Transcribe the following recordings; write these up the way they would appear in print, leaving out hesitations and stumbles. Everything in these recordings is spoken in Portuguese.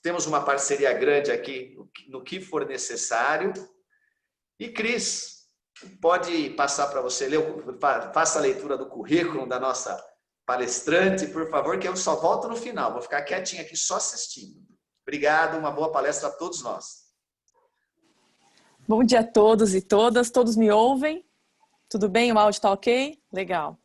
temos uma parceria grande aqui no que for necessário. E Cris, pode passar para você ler, faça a leitura do currículo da nossa palestrante, por favor, que eu só volto no final, vou ficar quietinho aqui só assistindo. Obrigado, uma boa palestra a todos nós. Bom dia a todos e todas, todos me ouvem? Tudo bem? O áudio está ok? Legal.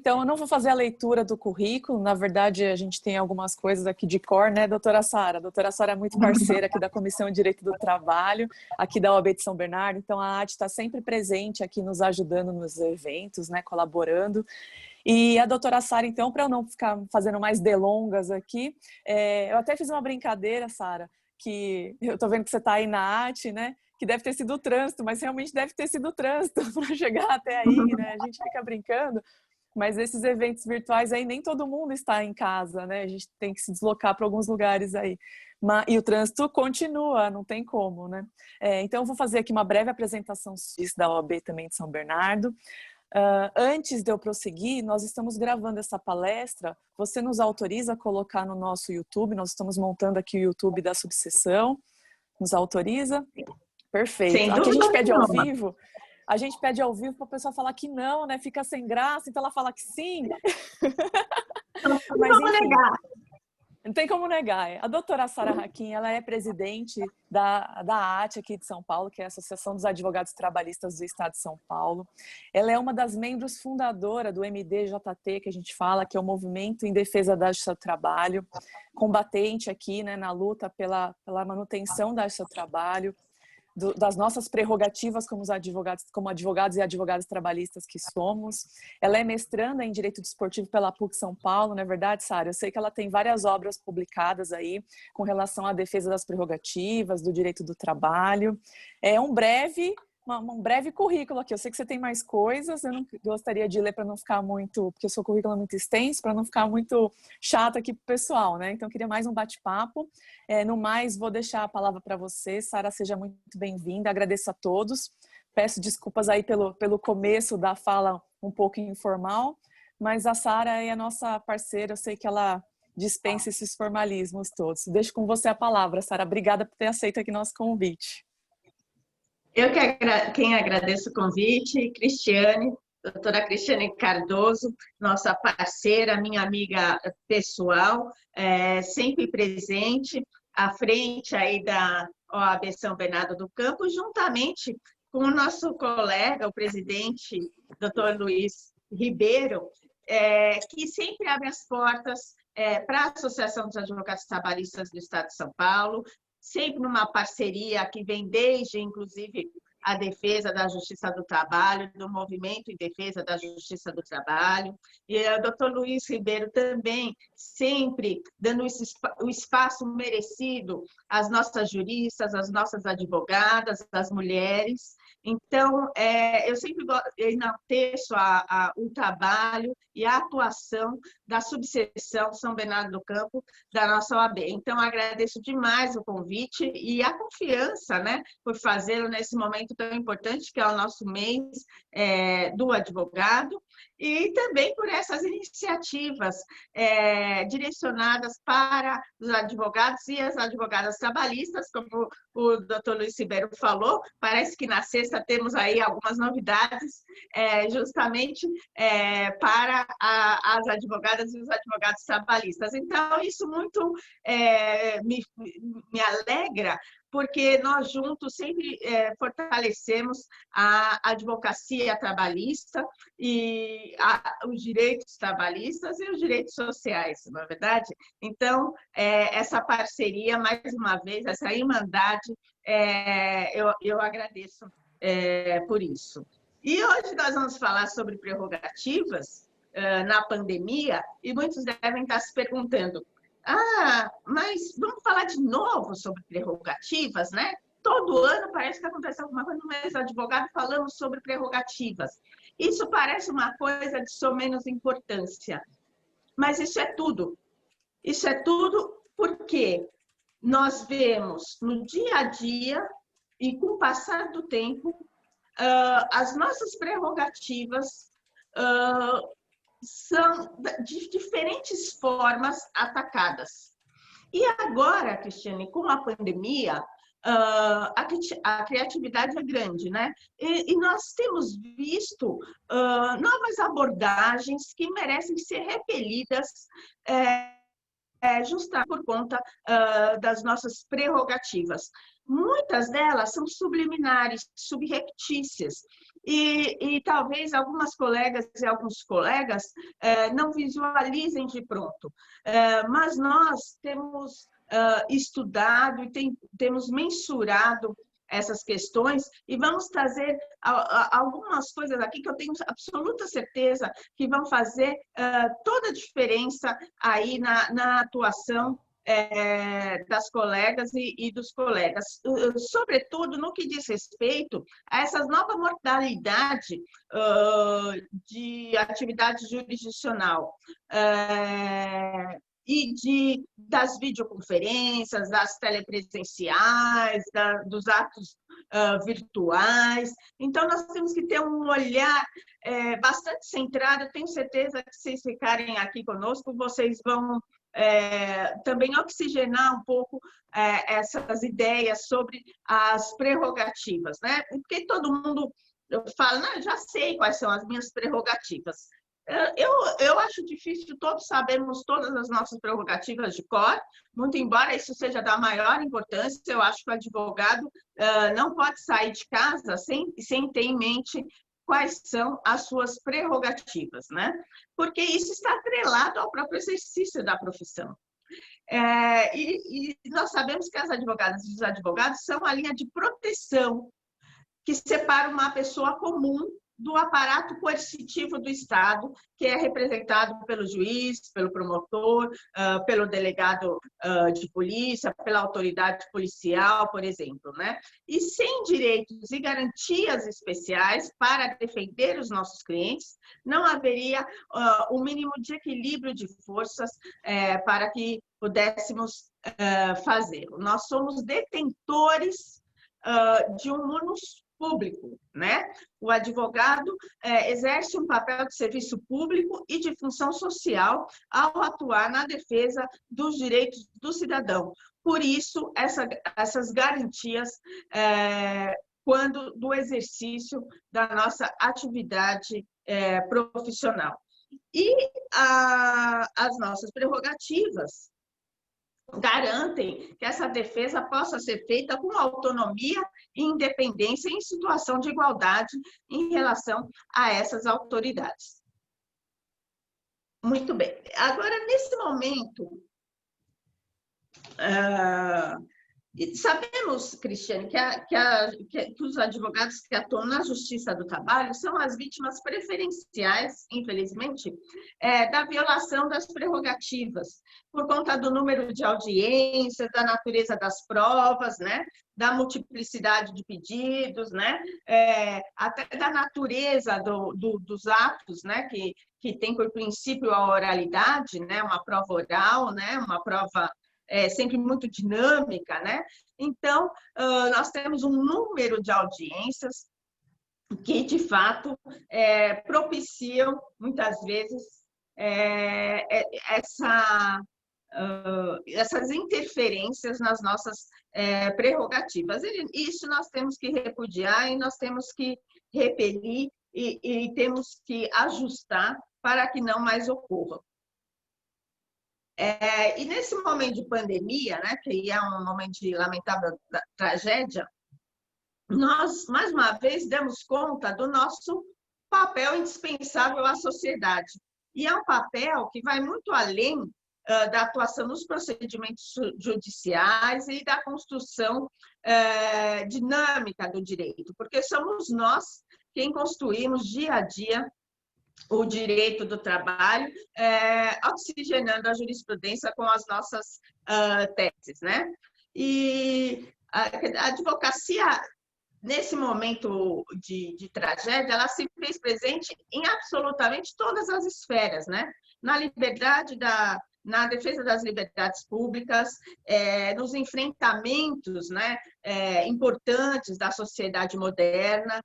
Eu não vou fazer a leitura do currículo, na verdade a gente tem algumas coisas aqui de cor, né, doutora Sara? A doutora Sara é muito parceira aqui da Comissão de Direito do Trabalho, aqui da OAB de São Bernardo, então a AD está sempre presente aqui nos ajudando nos eventos, né, colaborando. E a doutora Sara, então, para eu não ficar fazendo mais delongas aqui, eu até fiz uma brincadeira, Sara, que eu estou vendo que você está aí na AT, né? Que deve ter sido o trânsito, mas realmente deve ter sido o trânsito para chegar até aí, né? A gente fica brincando, mas esses eventos virtuais aí nem todo mundo está em casa, né? A gente tem que se deslocar para alguns lugares aí. E o trânsito continua, não tem como, né? Então eu vou fazer aqui uma breve apresentação da OAB também de São Bernardo. Antes de eu prosseguir, nós estamos gravando essa palestra. Você nos autoriza a colocar no nosso YouTube? Nós estamos montando aqui o YouTube da subseção. Nos autoriza? Perfeito. Aqui a gente pede ao vivo. A gente pede ao vivo para a pessoa falar que não, né? Fica sem graça, então ela fala que sim. Mas enfim, não tem como negar. A doutora Sara Hakim, ela é presidente da AT aqui de São Paulo, que é a Associação dos Advogados Trabalhistas do Estado de São Paulo. Ela é uma das membros fundadoras do MDJT, que a gente fala, que é o Movimento em Defesa da Justiça do Trabalho, combatente aqui, né, na luta pela manutenção da justiça do trabalho, das nossas prerrogativas como advogados e advogadas trabalhistas que somos. Ela é mestranda em Direito Desportivo pela PUC São Paulo, não é verdade, Sara? Eu sei que ela tem várias obras publicadas aí com relação à defesa das prerrogativas, do direito do trabalho. É um breve currículo aqui. Eu sei que você tem mais coisas, eu não gostaria de ler para não ficar muito, porque o seu currículo é muito extenso, para não ficar muito chato aqui para o pessoal, né? Então, eu queria mais um bate-papo. No mais, vou deixar a palavra para você. Sara, seja muito bem-vinda. Agradeço a todos. Peço desculpas aí pelo começo da fala um pouco informal, mas a Sara é a nossa parceira, eu sei que ela dispensa esses formalismos todos. Deixo com você a palavra, Sara. Obrigada por ter aceito aqui nosso convite. Eu quem agradeço o convite, doutora Cristiane Cardoso, nossa parceira, minha amiga pessoal, sempre presente, à frente aí da OAB São Bernardo do Campo, juntamente com o nosso colega, o presidente, doutor Luiz Ribeiro, que sempre abre as portas para a Associação dos Advogados Trabalhistas do Estado de São Paulo, sempre numa parceria que vem desde, inclusive, a defesa da justiça do trabalho, do movimento em defesa da justiça do trabalho. E o doutor Luiz Ribeiro também, sempre dando o espaço merecido às nossas juristas, às nossas advogadas, às mulheres. Então, eu sempre enalteço o trabalho e a atuação da subseção São Bernardo do Campo da nossa OAB. Então, agradeço demais o convite e a confiança, né, por fazê-lo nesse momento tão importante, que é o nosso mês do advogado, e também por essas iniciativas direcionadas para os advogados e as advogadas trabalhistas, como o doutor Luiz Ribeiro falou. Parece que na sexta temos aí algumas novidades, justamente para as advogadas e os advogados trabalhistas. Então, isso muito me alegra, porque nós juntos sempre fortalecemos a advocacia trabalhista e os direitos trabalhistas e os direitos sociais, não é verdade? Então, essa parceria, mais uma vez, essa irmandade, eu agradeço por isso. E hoje nós vamos falar sobre prerrogativas na pandemia, e muitos devem estar se perguntando: mas vamos falar de novo sobre prerrogativas, né? Todo ano parece que acontece alguma coisa no mês do advogado, falamos sobre prerrogativas. Isso parece uma coisa de só menos importância, mas isso é tudo. Isso é tudo porque nós vemos no dia a dia e com o passar do tempo, as nossas prerrogativas são de diferentes formas atacadas. E agora, Cristiane, com a pandemia, a criatividade é grande, né? E nós temos visto novas abordagens que merecem ser repelidas justamente por conta das nossas prerrogativas. Muitas delas são subliminares, subreptícias, e talvez algumas colegas e alguns colegas não visualizem de pronto, mas nós temos estudado e temos mensurado essas questões e vamos trazer algumas coisas aqui que eu tenho absoluta certeza que vão fazer toda a diferença aí na atuação das colegas e dos colegas, sobretudo no que diz respeito a essa nova modalidade de atividade jurisdicional e das videoconferências, das telepresenciais, dos atos virtuais. Então, nós temos que ter um olhar bastante centrado. Eu tenho certeza que, se vocês ficarem aqui conosco, vocês vão também oxigenar um pouco essas ideias sobre as prerrogativas, né? Porque todo mundo fala, não, já sei quais são as minhas prerrogativas. Eu acho difícil, todos sabemos todas as nossas prerrogativas de cor, muito embora isso seja da maior importância. Eu acho que o advogado não pode sair de casa sem ter em mente quais são as suas prerrogativas, né? Porque isso está atrelado ao próprio exercício da profissão. E nós sabemos que as advogadas e os advogados são a linha de proteção que separa uma pessoa comum do aparato coercitivo do Estado, que é representado pelo juiz, pelo promotor, pelo delegado de polícia, pela autoridade policial, por exemplo, né? E sem direitos e garantias especiais para defender os nossos clientes, não haveria o mínimo de equilíbrio de forças para que pudéssemos fazer. Nós somos detentores de um munus público, né? O advogado exerce um papel de serviço público e de função social ao atuar na defesa dos direitos do cidadão. Por isso, essas garantias quando do exercício da nossa atividade profissional. E as nossas prerrogativas garantem que essa defesa possa ser feita com autonomia e independência em situação de igualdade em relação a essas autoridades. Muito bem. Agora, nesse momento, sabemos, Cristiane, que os advogados que atuam na Justiça do Trabalho são as vítimas preferenciais, infelizmente, da violação das prerrogativas, por conta do número de audiências, da natureza das provas, né? Da multiplicidade de pedidos, né? Até da natureza dos atos, né? Que tem por princípio a oralidade, né? Uma prova oral, né? Uma prova sempre muito dinâmica, né? Então, nós temos um número de audiências que, de fato, propiciam, muitas vezes, essas interferências nas nossas prerrogativas. Isso nós temos que repudiar e nós temos que repelir e temos que ajustar para que não mais ocorra. E nesse momento de pandemia, né, que é um momento de lamentável tragédia, nós, mais uma vez, demos conta do nosso papel indispensável à sociedade. E é um papel que vai muito além da atuação nos procedimentos judiciais e da construção dinâmica do direito, porque somos nós quem construímos dia a dia o direito do trabalho, oxigenando a jurisprudência com as nossas teses, né? E a advocacia, nesse momento de tragédia, ela se fez presente em absolutamente todas as esferas, né? Na liberdade da na defesa das liberdades públicas, nos enfrentamentos, né, importantes da sociedade moderna,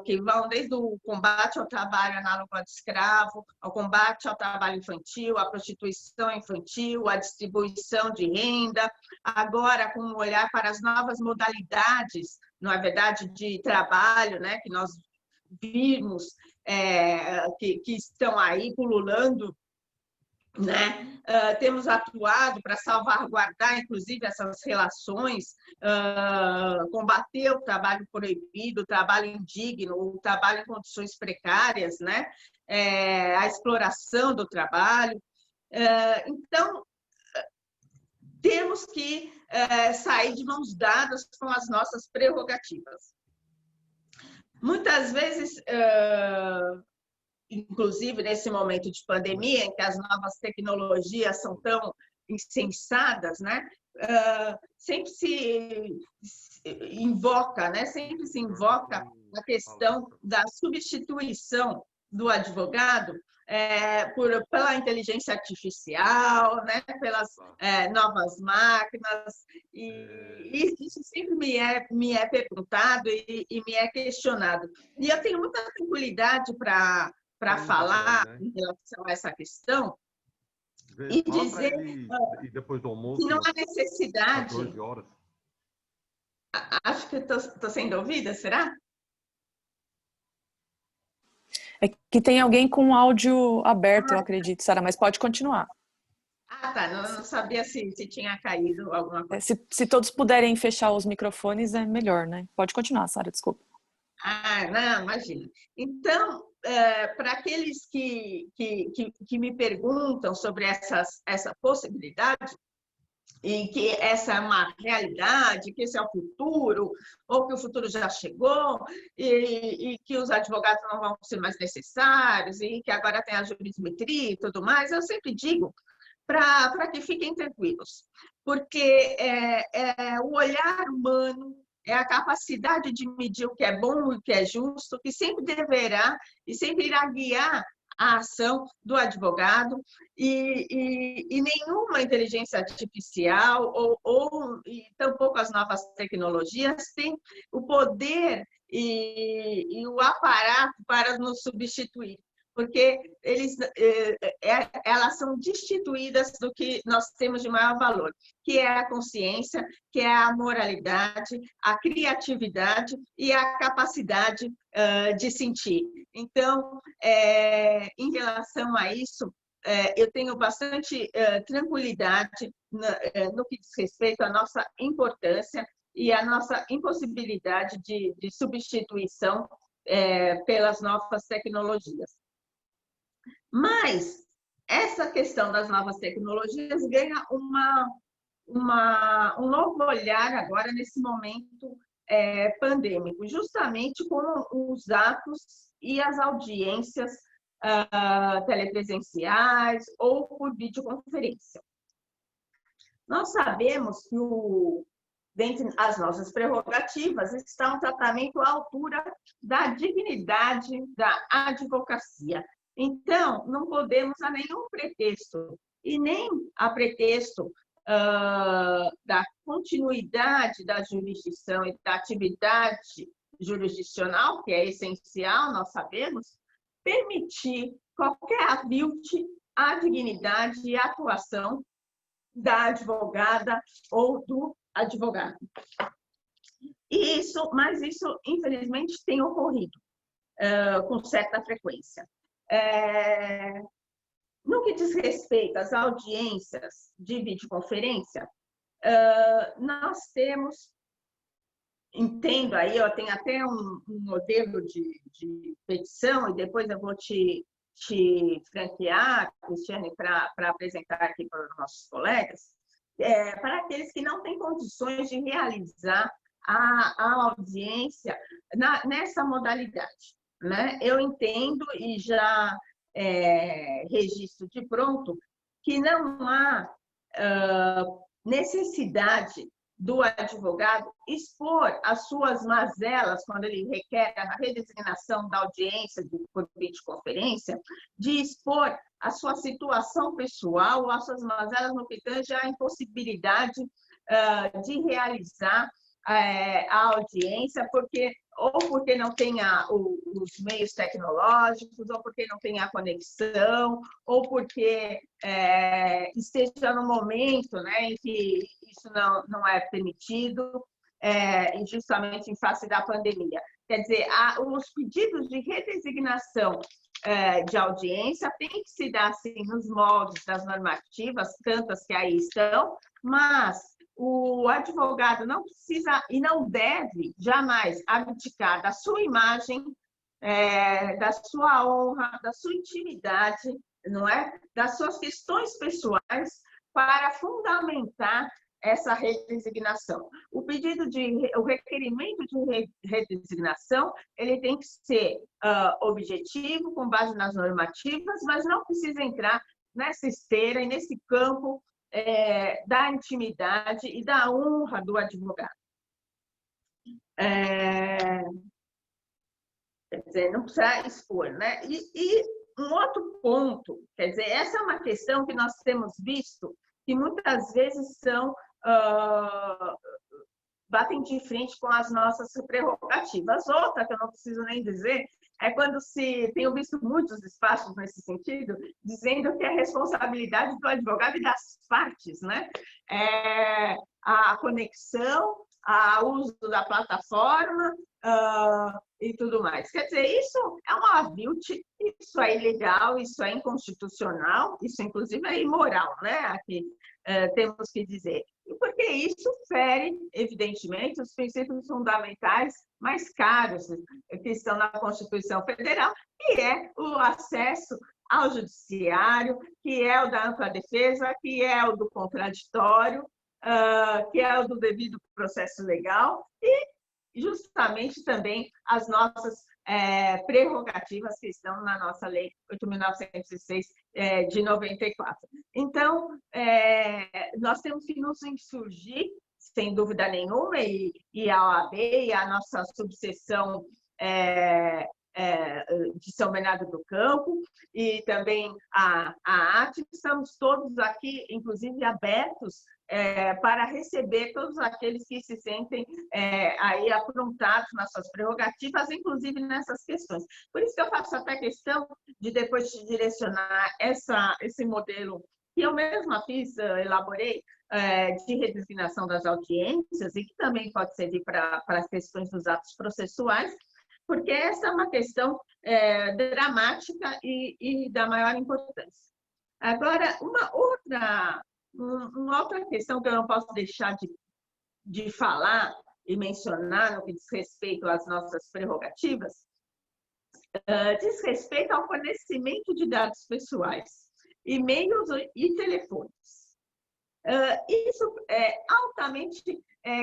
que vão desde o combate ao trabalho análogo ao escravo, ao combate ao trabalho infantil, à prostituição infantil, à distribuição de renda, agora com um olhar para as novas modalidades, não é verdade, de trabalho, né, que nós vimos que estão aí pululando, né? Temos atuado para salvaguardar, inclusive, essas relações, combater o trabalho proibido, o trabalho indigno, o trabalho em condições precárias, né? A exploração do trabalho. Então, temos que sair de mãos dadas com as nossas prerrogativas. Muitas vezes, inclusive nesse momento de pandemia, em que as novas tecnologias são tão insensadas, né? Sempre se invoca, né? Sempre se invoca a questão da substituição do advogado pela inteligência artificial, né? Pelas novas máquinas, e isso sempre me é perguntado e me é questionado. E eu tenho muita tranquilidade para falar, né, em relação a essa questão, e dizer e depois do almoço, que não há necessidade... 14 horas. Acho que estou sendo ouvida, será? É que tem alguém com o áudio aberto, eu acredito, Sara, mas pode continuar. Tá. Não sabia se tinha caído alguma coisa. Se todos puderem fechar os microfones, é melhor, né? Pode continuar, Sara, desculpa. Não, imagina. Então, para aqueles que me perguntam sobre essa possibilidade, e que essa é uma realidade, que esse é o futuro, ou que o futuro já chegou, e que os advogados não vão ser mais necessários, e que agora tem a juridimetria e tudo mais, eu sempre digo para que fiquem tranquilos, porque o olhar humano, é a capacidade de medir o que é bom e o que é justo, que sempre deverá e sempre irá guiar a ação do advogado, e nenhuma inteligência artificial e tampouco as novas tecnologias têm o poder e o aparato para nos substituir, porque elas são destituídas do que nós temos de maior valor, que é a consciência, que é a moralidade, a criatividade e a capacidade de sentir. Então, em relação a isso, eu tenho bastante tranquilidade no que diz respeito à nossa importância e à nossa impossibilidade de substituição pelas novas tecnologias. Mas essa questão das novas tecnologias ganha um novo olhar agora nesse momento pandêmico, justamente com os atos e as audiências telepresenciais ou por videoconferência. Nós sabemos que dentre as nossas prerrogativas está um tratamento à altura da dignidade da advocacia. Então, não podemos a nenhum pretexto, e nem a pretexto da continuidade da jurisdição e da atividade jurisdicional, que é essencial, nós sabemos, permitir qualquer avilte à dignidade e atuação da advogada ou do advogado. Mas isso, infelizmente, tem ocorrido com certa frequência. No que diz respeito às audiências de videoconferência, nós temos, entendo aí, eu tenho até um modelo de petição, e depois eu vou te franquear, Cristiane, para apresentar aqui para os nossos colegas, para aqueles que não têm condições de realizar a audiência nessa modalidade, né? Eu entendo e já registro de pronto que não há necessidade do advogado expor as suas mazelas quando ele requer a redesignação da audiência por videoconferência, de expor a sua situação pessoal, as suas mazelas no que tange à impossibilidade de realizar a audiência, ou porque não tenha os meios tecnológicos, ou porque não tenha a conexão, ou porque esteja no momento, né, em que isso não é permitido, e justamente em face da pandemia. Quer dizer, os pedidos de redesignação de audiência têm que se dar assim, nos moldes das normativas, tantas que aí estão, mas o advogado não precisa e não deve jamais abdicar da sua imagem, da sua honra, da sua intimidade, não é? Das suas questões pessoais para fundamentar essa redesignação. O requerimento de redesignação, ele tem que ser objetivo, com base nas normativas, mas não precisa entrar nessa esteira e nesse campo da intimidade e da honra do advogado. Quer dizer, não precisa expor, né? E um outro ponto, quer dizer, essa é uma questão que nós temos visto que muitas vezes batem de frente com as nossas prerrogativas. Outra, que eu não preciso nem dizer, é quando tenho visto muitos espaços nesse sentido, dizendo que é responsabilidade do advogado e das partes, né? A conexão, o uso da plataforma e tudo mais. Quer dizer, isso é uma avilte, isso é ilegal, isso é inconstitucional, isso inclusive é imoral, né? Aqui temos que dizer. Porque isso fere, evidentemente, os princípios fundamentais mais caros que estão na Constituição Federal, que é o acesso ao judiciário, que é o da ampla defesa, que é o do contraditório, que é o do devido processo legal e justamente também as nossas prerrogativas que estão na nossa Lei 8.906 de 94. Então, nós temos que nos insurgir, sem dúvida nenhuma, e a OAB e a nossa subseção de São Bernardo do Campo e também a AT, estamos todos aqui, inclusive, abertos para receber todos aqueles que se sentem aí afrontados nas suas prerrogativas, inclusive nessas questões. Por isso que eu faço até questão de depois te direcionar esse modelo que eu mesma fiz, elaborei, de redesignação das audiências e que também pode servir para as questões dos atos processuais, porque essa é uma questão dramática e da maior importância. Agora, uma outra questão que eu não posso deixar de falar e mencionar no que diz respeito às nossas prerrogativas, diz respeito ao fornecimento de dados pessoais, e-mails e telefones. Isso é altamente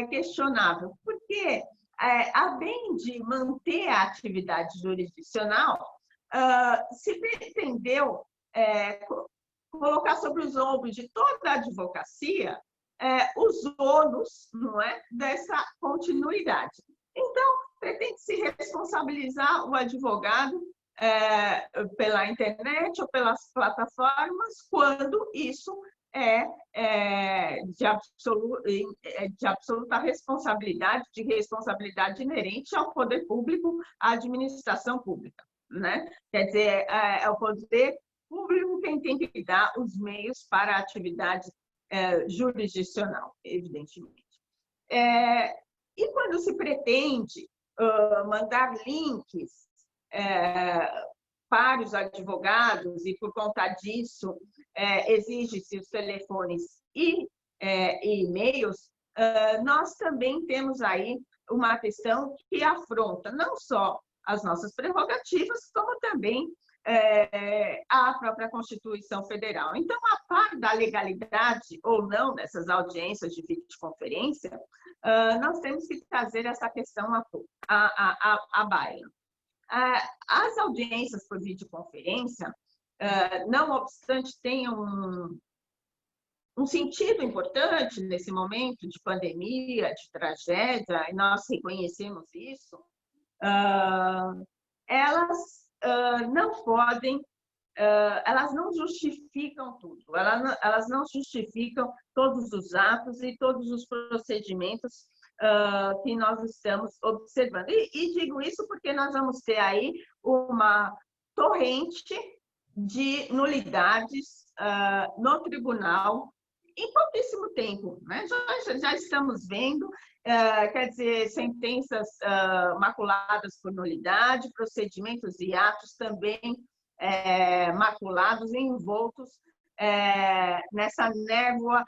questionável, porque, a bem de manter a atividade jurisdicional, se pretendeu colocar sobre os ombros de toda a advocacia os ônus, não é, dessa continuidade. Então, pretende-se responsabilizar o advogado pela internet ou pelas plataformas quando isso de absoluta responsabilidade, de responsabilidade inerente ao poder público, à administração pública, né? Quer dizer, é o poder público quem tem que dar os meios para a atividade jurisdicional, evidentemente. E quando se pretende mandar links para os advogados e, por conta disso, exige-se os telefones e e-mails, nós também temos aí uma questão que afronta não só as nossas prerrogativas, como também a própria Constituição Federal. Então, a par da legalidade ou não dessas audiências de videoconferência, nós temos que trazer essa questão à baila. As audiências por videoconferência, não obstante, têm um sentido importante nesse momento de pandemia, de tragédia, e nós reconhecemos isso, elas não podem elas não justificam tudo, elas não justificam todos os atos e todos os procedimentos que nós estamos observando. E digo isso porque nós vamos ter aí uma torrente de nulidades no tribunal em pouquíssimo tempo, né? Já estamos vendo, quer dizer, sentenças maculadas por nulidade, procedimentos e atos também maculados e envoltos nessa névoa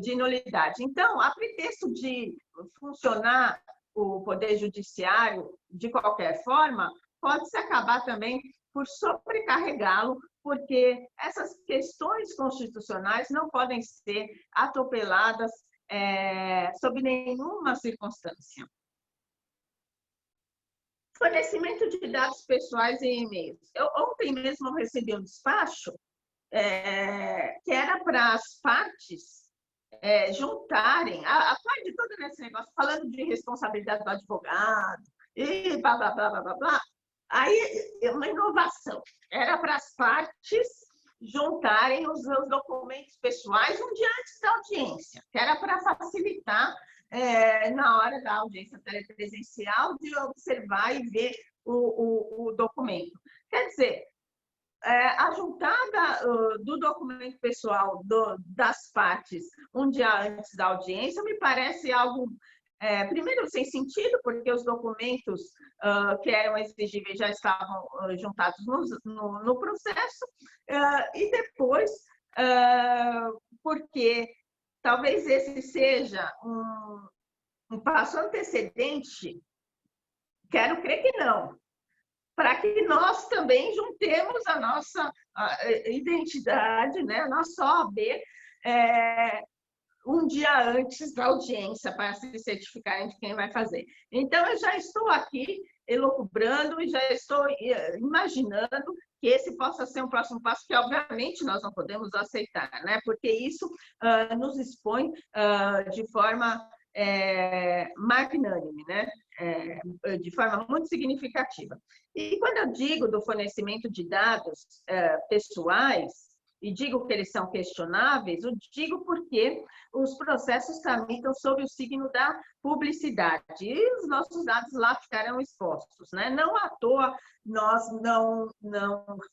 de nulidade. Então, a pretexto de funcionar o Poder Judiciário de qualquer forma, pode-se acabar também por sobrecarregá-lo, porque essas questões constitucionais não podem ser atropeladas sob nenhuma circunstância. Fornecimento de dados pessoais e e-mails. Ontem mesmo recebi um despacho que era para as partes juntarem, a parte de todo esse negócio, falando de responsabilidade do advogado, e blá, blá, blá, blá, blá, blá. Aí, uma inovação, era para as partes juntarem os seus documentos pessoais um dia antes da audiência, que era para facilitar, na hora da audiência telepresencial, de observar e ver o documento. Quer dizer, a juntada do documento pessoal das partes um dia antes da audiência me parece algo, primeiro, sem sentido, porque os documentos que eram exigíveis já estavam juntados no processo, e depois, porque talvez esse seja um passo antecedente, quero crer que não, para que nós também juntemos a nossa identidade, né, a nossa OAB, um dia antes da audiência, para se certificarem de quem vai fazer. Então, eu já estou aqui elucubrando e já estou imaginando que esse possa ser um próximo passo que, obviamente, nós não podemos aceitar, né? Porque isso nos expõe de forma magnânime, né? De forma muito significativa. E quando eu digo do fornecimento de dados pessoais, e digo que eles são questionáveis, eu digo porque os processos tramitam sob o signo da publicidade e os nossos dados lá ficarão expostos, né? Não à toa nós não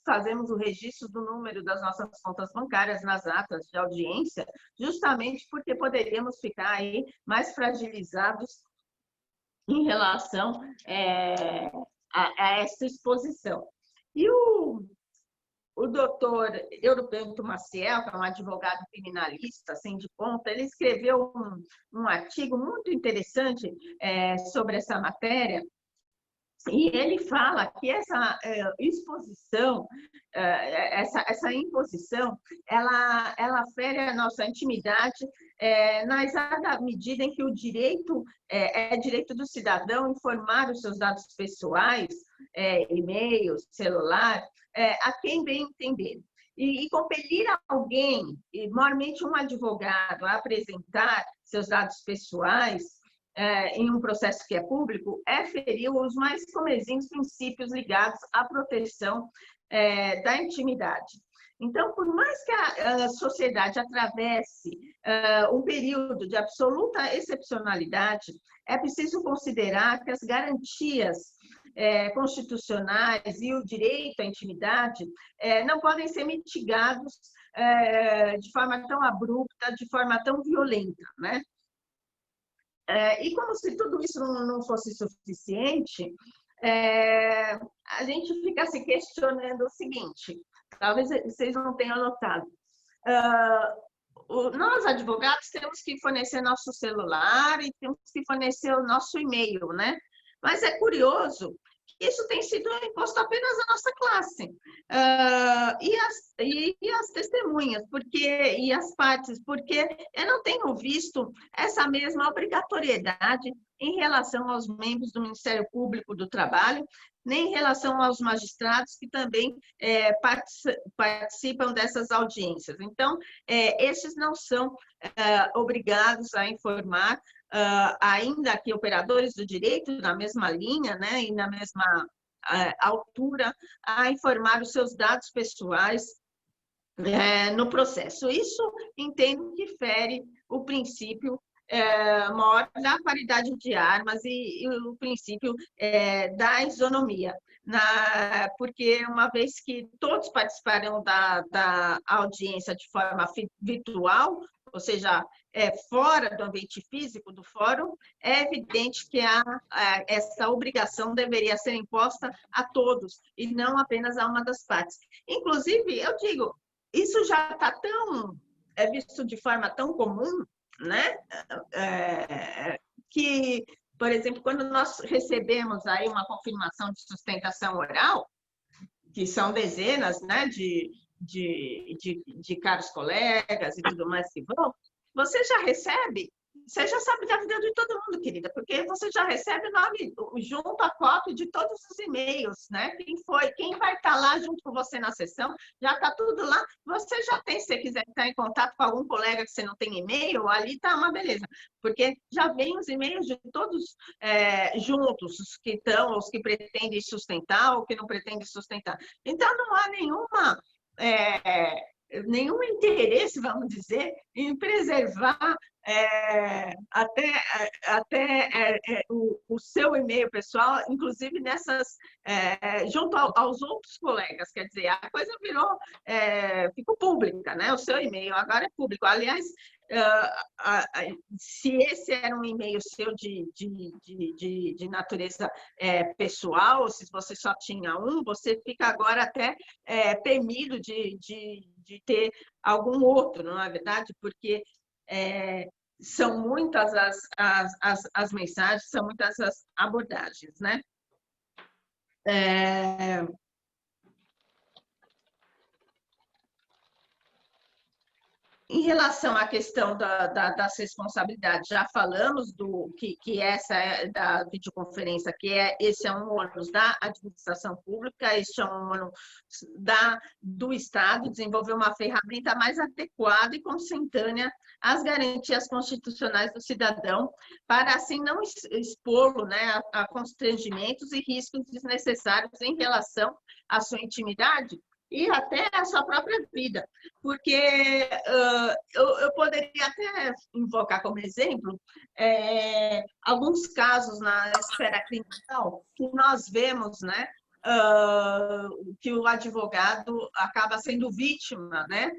fazemos o registro do número das nossas contas bancárias nas atas de audiência, justamente porque poderíamos ficar aí mais fragilizados em relação a essa exposição. E o doutor Euripides Maciel, que é um advogado criminalista, assim de ponta, ele escreveu um artigo muito interessante sobre essa matéria, e ele fala que essa exposição, essa imposição, ela fere a nossa intimidade na exata medida em que o direito é direito do cidadão informar os seus dados pessoais, e-mail, celular, a quem bem entender. E compelir alguém, e maiormente um advogado, a apresentar seus dados pessoais em um processo que é público, ferir os mais comezinhos princípios ligados à proteção da intimidade. Então, por mais que a sociedade atravesse um período de absoluta excepcionalidade, é preciso considerar que as garantias constitucionais e o direito à intimidade não podem ser mitigados de forma tão abrupta, de forma tão violenta, né? E como se tudo isso não fosse suficiente, a gente fica se questionando o seguinte, talvez vocês não tenham notado, nós, advogados, temos que fornecer nosso celular e temos que fornecer o nosso e-mail, né? Mas é curioso que isso tem sido imposto apenas à nossa classe. E as testemunhas, e as partes, porque eu não tenho visto essa mesma obrigatoriedade em relação aos membros do Ministério Público do Trabalho, nem em relação aos magistrados que também participam dessas audiências. Então, esses não são obrigados a informar, ainda que operadores do direito, na mesma linha, né, e na mesma altura a informar os seus dados pessoais no processo. Isso entendo que fere o princípio maior da paridade de armas e o princípio da isonomia. Porque uma vez que todos participarão da audiência de forma virtual, ou seja, fora do ambiente físico do fórum, é evidente que essa obrigação deveria ser imposta a todos e não apenas a uma das partes. Inclusive, eu digo, isso já está visto de forma tão comum, né? Que, por exemplo, quando nós recebemos aí uma confirmação de sustentação oral, que são dezenas, né, de caros colegas e tudo mais que vão, você já recebe, você já sabe da vida de todo mundo, querida, porque você já recebe o nome junto à cópia de todos os e-mails, né? Quem vai estar lá junto com você na sessão, já está tudo lá. Você já tem, se você quiser estar em contato com algum colega que você não tem e-mail, ali está uma beleza, porque já vem os e-mails de todos juntos, os que estão, os que pretendem sustentar, ou que não pretendem sustentar. Então, não há nenhum interesse, vamos dizer, em preservar até o seu e-mail pessoal, inclusive junto aos outros colegas. Quer dizer, a coisa ficou pública, né? O seu e-mail agora é público. Aliás, se esse era um e-mail seu de natureza pessoal, ou se você só tinha um, você fica agora até temido de ter algum outro, não é verdade? Porque são muitas as mensagens, são muitas as abordagens, né? Em relação à questão das responsabilidades, já falamos que essa é da videoconferência, esse é um ônus da administração pública, este é um ônus do Estado, desenvolver uma ferramenta mais adequada e consentânea às garantias constitucionais do cidadão, para assim não expô-lo, né, a constrangimentos e riscos desnecessários em relação à sua intimidade e até a sua própria vida, porque eu poderia até invocar como exemplo alguns casos na esfera criminal que nós vemos, né, que o advogado acaba sendo vítima, né,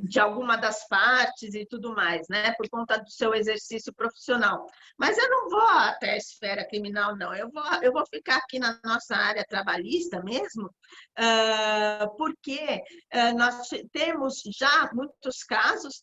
de alguma das partes e tudo mais, né, por conta do seu exercício profissional. Mas eu não vou até a esfera criminal, não. Eu vou ficar aqui na nossa área trabalhista mesmo, porque nós temos já muitos casos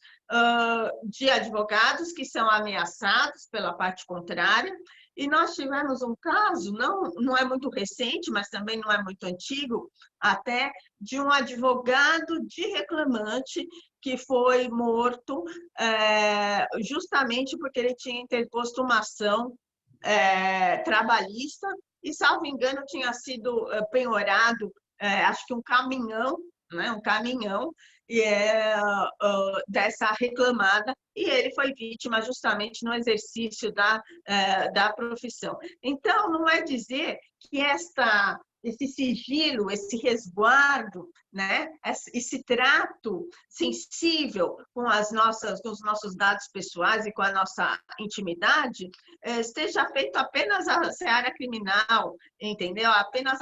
de advogados que são ameaçados pela parte contrária. E nós tivemos um caso, não é muito recente, mas também não é muito antigo, até, de um advogado de reclamante que foi morto justamente porque ele tinha interposto uma ação trabalhista e, salvo engano, tinha sido penhorado, acho que um caminhão, né, dessa reclamada, e ele foi vítima justamente no exercício da profissão. Então, não é dizer que esse sigilo, esse resguardo, né, esse trato sensível com os nossos dados pessoais e com a nossa intimidade esteja feito apenas a seara criminal, entendeu? Apenas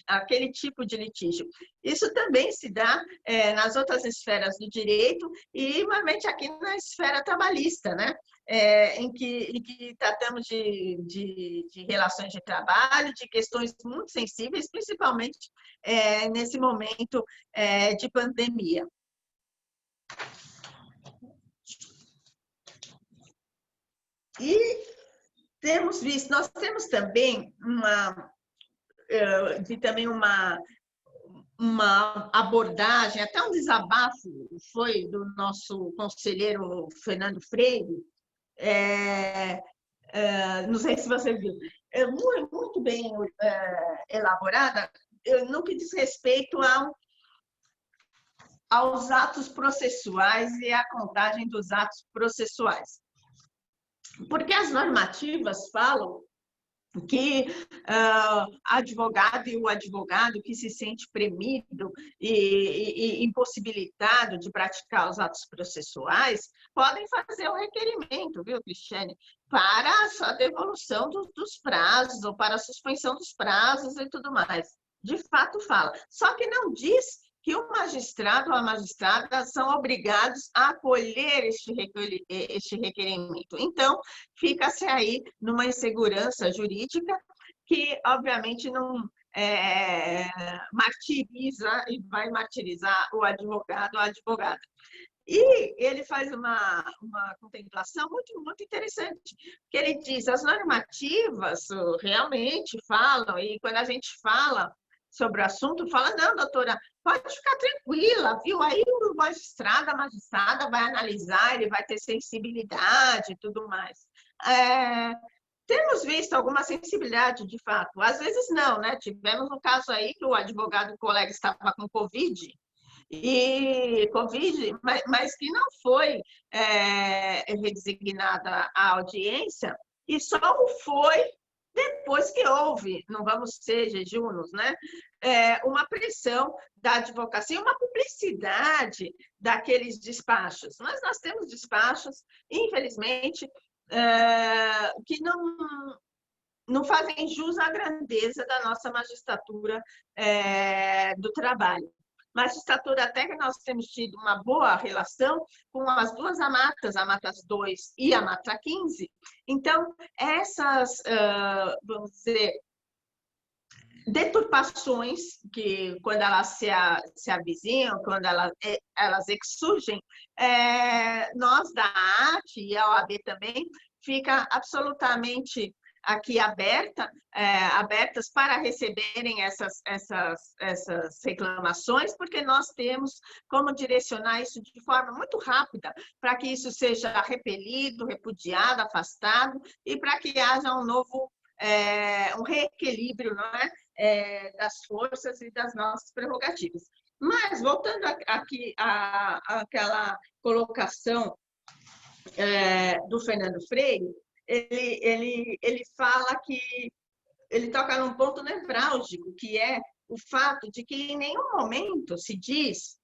aquele tipo de litígio. Isso também se dá nas outras esferas do direito e, igualmente, aqui na esfera trabalhista, né? Em que tratamos de relações de trabalho, de questões muito sensíveis, principalmente nesse momento de pandemia. E nós temos também uma abordagem, até um desabafo foi do nosso conselheiro Fernando Freire, não sei se você viu, muito bem elaborada, no que diz respeito aos atos processuais e à contagem dos atos processuais. Porque as normativas falam que advogado e o advogado que se sente premido e impossibilitado de praticar os atos processuais podem fazer o requerimento, viu, Cristiane, para a devolução dos prazos ou para a suspensão dos prazos e tudo mais. De fato, fala. Só que não diz que o magistrado ou a magistrada são obrigados a acolher este requerimento. Então, fica-se aí numa insegurança jurídica que, obviamente, não martiriza e vai martirizar o advogado ou a advogada. E ele faz uma contemplação muito interessante, que ele diz, as normativas realmente falam, e quando a gente fala sobre o assunto, fala, não, doutora, pode ficar tranquila, viu? Aí o magistrado, a magistrada vai analisar, ele vai ter sensibilidade e tudo mais. Temos visto alguma sensibilidade, de fato. Às vezes não, né? Tivemos um caso aí que o advogado colega estava com Covid, mas que não foi redesignada a audiência, e só o foi depois que houve, não vamos ser jejunos, né? Uma pressão da advocacia, uma publicidade daqueles despachos. Mas nós temos despachos, infelizmente, que não fazem jus à grandeza da nossa magistratura do trabalho. Magistratura até que nós temos tido uma boa relação com as duas AMATAs, a AMATAS 2 e a AMATA 15. Então, essas, vamos dizer, deturpações, que quando elas se avizinham, quando elas surgem, nós da AT e a OAB também, fica absolutamente aqui abertas para receberem essas reclamações, porque nós temos como direcionar isso de forma muito rápida, para que isso seja repelido, repudiado, afastado, e para que haja um novo, um reequilíbrio, não é? Das forças e das nossas prerrogativas. Mas, voltando aqui àquela colocação do Fernando Freire, ele fala que ele toca num ponto nevrálgico, que é o fato de que em nenhum momento se diz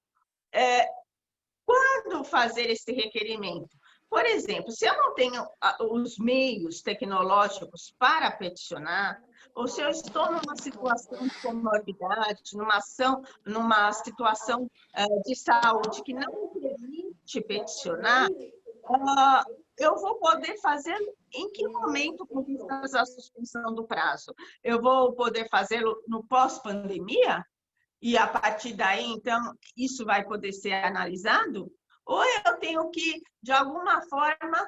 quando fazer esse requerimento. Por exemplo, se eu não tenho os meios tecnológicos para peticionar, ou se eu estou numa situação de comorbidade, numa situação de saúde que não me permite peticionar, eu vou poder fazer em que momento com vistas à suspensão do prazo? Eu vou poder fazê-lo no pós-pandemia? E a partir daí, então, isso vai poder ser analisado? Ou eu tenho que, de alguma forma,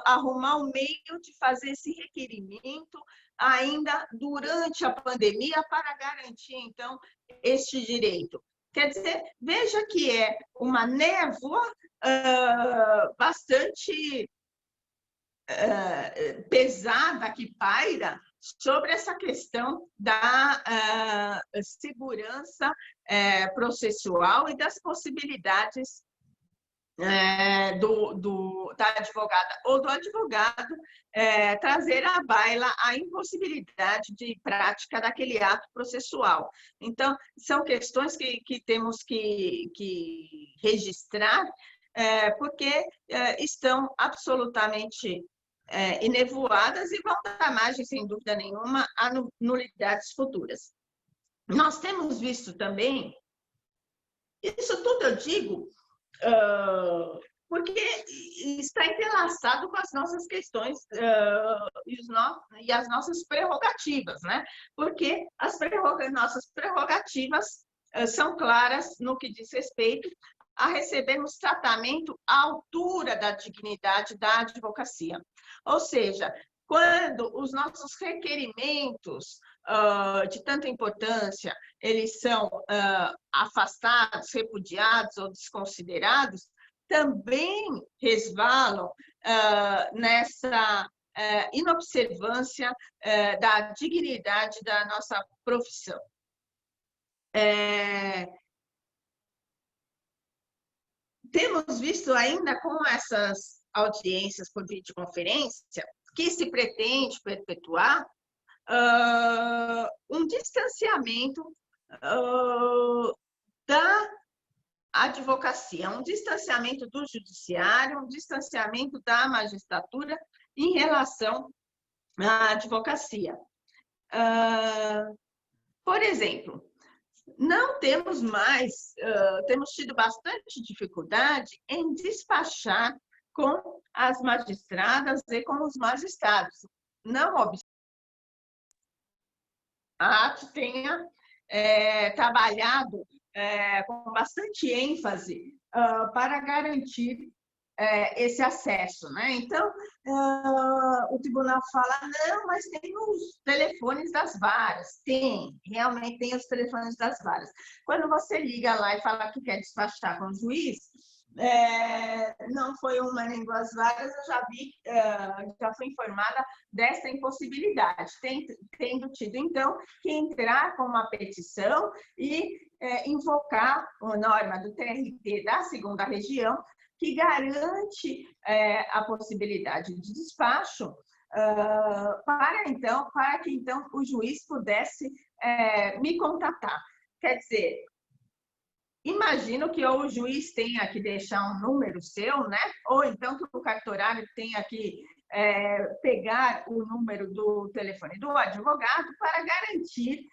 arrumar um meio de fazer esse requerimento ainda durante a pandemia para garantir, então, este direito? Quer dizer, veja que é uma névoa bastante pesada que paira sobre essa questão da segurança processual e das possibilidades da advogada ou do advogado trazer à baila a impossibilidade de prática daquele ato processual. Então, são questões que temos que registrar, porque estão absolutamente enevoadas e vão dar margem, sem dúvida nenhuma, a nulidades futuras. Nós temos visto também, isso tudo eu digo, porque está entrelaçado com as nossas questões e as nossas prerrogativas, né? Porque as nossas prerrogativas são claras no que diz respeito a recebermos tratamento à altura da dignidade da advocacia. Ou seja, quando os nossos requerimentos de tanta importância, eles são afastados, repudiados ou desconsiderados, também resvalam nessa inobservância da dignidade da nossa profissão. Temos visto ainda com audiências por videoconferência, que se pretende perpetuar um distanciamento da advocacia, um distanciamento do judiciário, um distanciamento da magistratura em relação à advocacia. Por exemplo, não temos mais, temos tido bastante dificuldade em despachar com as magistradas e com os magistrados. Não obstante, a AT tenha trabalhado com bastante ênfase para garantir esse acesso, né? Então, o tribunal fala, não, mas tem os telefones das varas. Tem, realmente tem os telefones das varas. Quando você liga lá e fala que quer despachar com o juiz, não foi uma nem duas varas, eu já vi, já fui informada dessa impossibilidade, tendo tido, então, que entrar com uma petição e invocar a norma do TRT da 2ª Região, que garante a possibilidade de despacho para que então o juiz pudesse me contatar. Quer dizer, imagino que ou o juiz tenha que deixar um número seu, né? Ou então que o cartorário tenha que pegar o número do telefone do advogado para garantir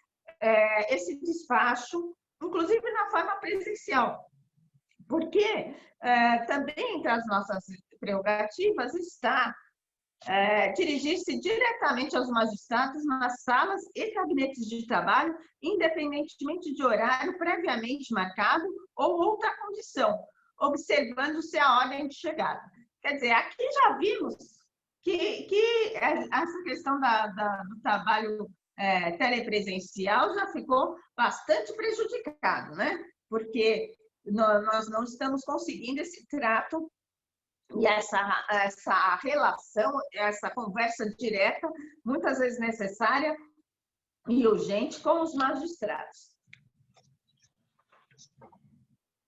esse despacho, inclusive na forma presencial. Porque também entre as nossas prerrogativas está dirigir-se diretamente aos magistrados nas salas e gabinetes de trabalho, independentemente de horário previamente marcado ou outra condição, observando-se a ordem de chegada. Quer dizer, aqui já vimos que essa questão do trabalho telepresencial já ficou bastante prejudicado, né? Porque nós não estamos conseguindo esse trato e essa relação, essa conversa direta, muitas vezes necessária e urgente, com os magistrados.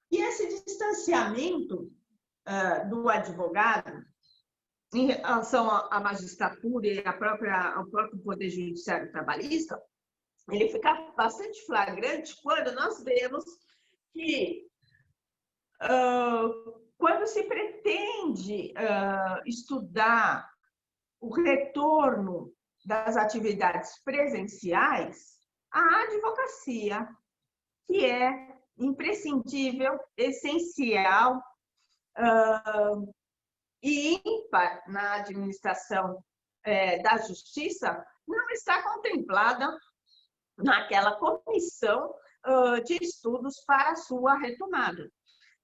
E esse distanciamento do advogado em relação à magistratura e ao próprio Poder Judiciário Trabalhista, ele fica bastante flagrante quando nós vemos que quando se pretende estudar o retorno das atividades presenciais, a advocacia, que é imprescindível, essencial e ímpar na administração da justiça, não está contemplada naquela comissão de estudos para a sua retomada.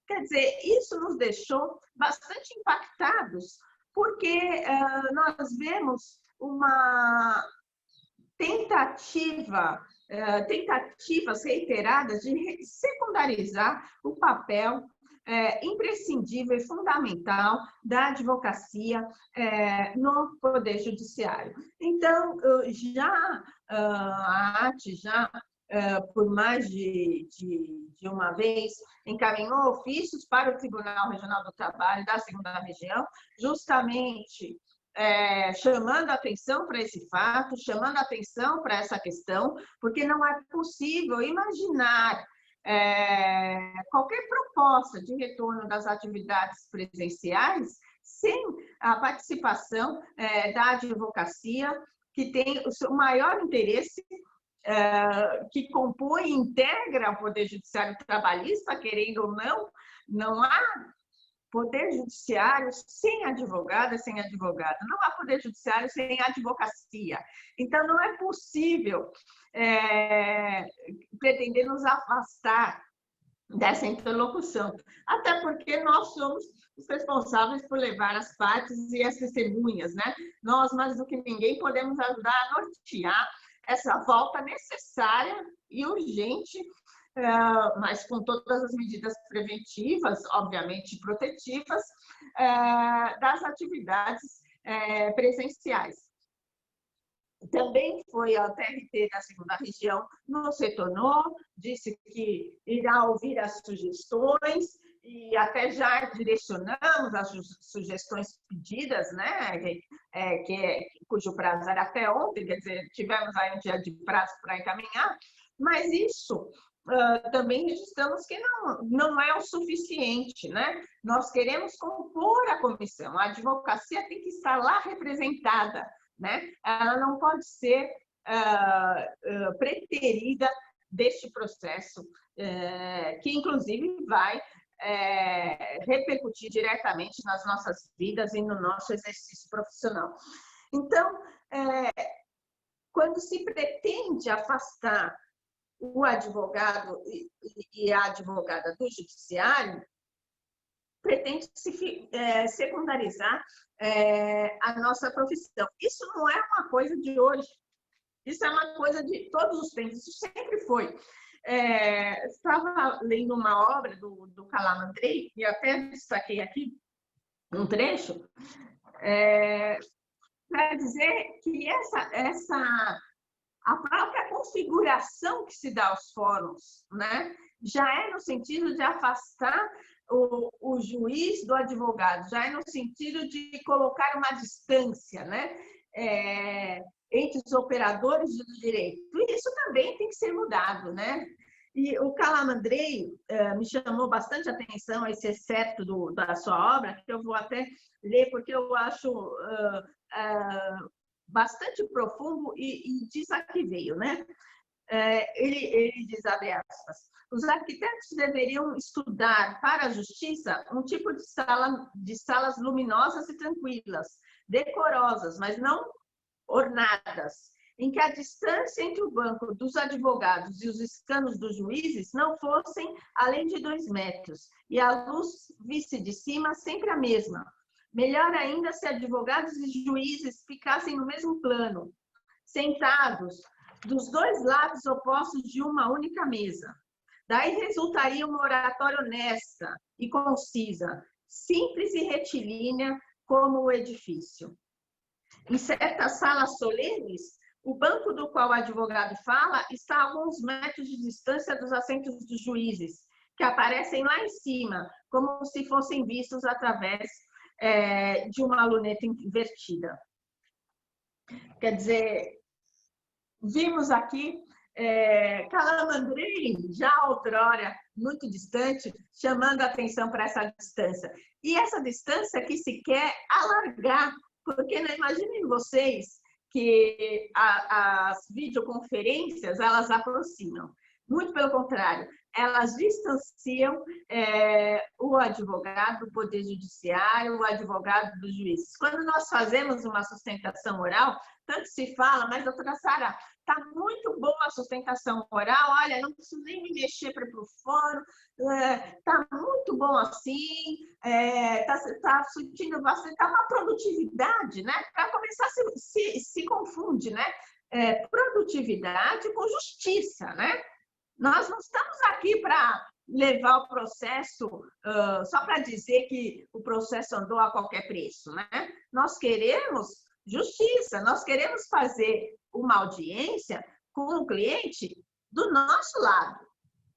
Quer dizer, isso nos deixou bastante impactados, porque nós vemos uma tentativas reiteradas de secundarizar o papel imprescindível e fundamental da advocacia no Poder Judiciário. Então, a AT por mais de uma vez, encaminhou ofícios para o Tribunal Regional do Trabalho da 2ª Região, justamente chamando a atenção para esse fato, chamando a atenção para essa questão, porque não é possível imaginar qualquer proposta de retorno das atividades presenciais sem a participação da advocacia, que tem o seu maior interesse, que compõe e integra o Poder Judiciário Trabalhista, querendo ou não, não há Poder Judiciário sem advogada, sem advogado. Não há Poder Judiciário sem advocacia. Então, não é possível pretender nos afastar dessa interlocução. Até porque nós somos os responsáveis por levar as partes e as testemunhas, né? Nós, mais do que ninguém, podemos ajudar a nortear essa volta necessária e urgente, mas com todas as medidas preventivas, obviamente protetivas, das atividades presenciais. Também foi ao TRT da 2ª Região, nos retornou, disse que irá ouvir as sugestões e até já direcionamos as sugestões pedidas, né, cujo prazo era até ontem, quer dizer, tivemos aí um dia de prazo para encaminhar, mas isso também registramos que não é o suficiente, né? Nós queremos compor a comissão, a advocacia tem que estar lá representada, né? Ela não pode ser preterida deste processo, que inclusive vai repercutir diretamente nas nossas vidas e no nosso exercício profissional. Então, quando se pretende afastar o advogado e a advogada do judiciário, pretende-se secundarizar a nossa profissão. Isso não é uma coisa de hoje, isso é uma coisa de todos os tempos, isso sempre foi. Estava lendo uma obra do Calamandrei, e até destaquei aqui um trecho, para dizer que a própria configuração que se dá aos fóruns, né, já é no sentido de afastar o juiz do advogado, já é no sentido de colocar uma distância, né, entre os operadores do direito. E isso também tem que ser mudado, né? E o Calamandrei me chamou bastante atenção esse excerto da sua obra, que eu vou até ler porque eu acho bastante profundo e diz a que veio, né? Ele diz, abre aspas, os arquitetos deveriam estudar para a justiça um tipo de salas luminosas e tranquilas, decorosas, mas não ornadas, em que a distância entre o banco dos advogados e os escanos dos juízes não fossem além de 2 metros, e a luz visse de cima sempre a mesma. Melhor ainda se advogados e juízes ficassem no mesmo plano, sentados dos 2 lados opostos de uma única mesa. Daí resultaria uma oratória honesta e concisa, simples e retilínea como o edifício. Em certas salas solenes, o banco do qual o advogado fala está a alguns metros de distância dos assentos dos juízes, que aparecem lá em cima, como se fossem vistos através de uma luneta invertida. Quer dizer, vimos aqui Calamandrei, já outrora, muito distante, chamando a atenção para essa distância. E essa distância que se quer alargar, porque não imaginem vocês que as videoconferências, elas aproximam. Muito pelo contrário, elas distanciam o advogado do Poder Judiciário, o advogado dos juízes. Quando nós fazemos uma sustentação oral, tanto se fala, mas, doutora Sara, está muito boa a sustentação oral, olha, não preciso nem me mexer para o fórum, está muito bom assim, está surtindo bastante, está uma produtividade, né? Para começar, se confunde, né? Produtividade com justiça, né? Nós não estamos aqui para levar o processo só para dizer que o processo andou a qualquer preço, né? Nós queremos justiça, nós queremos fazer uma audiência com o cliente do nosso lado,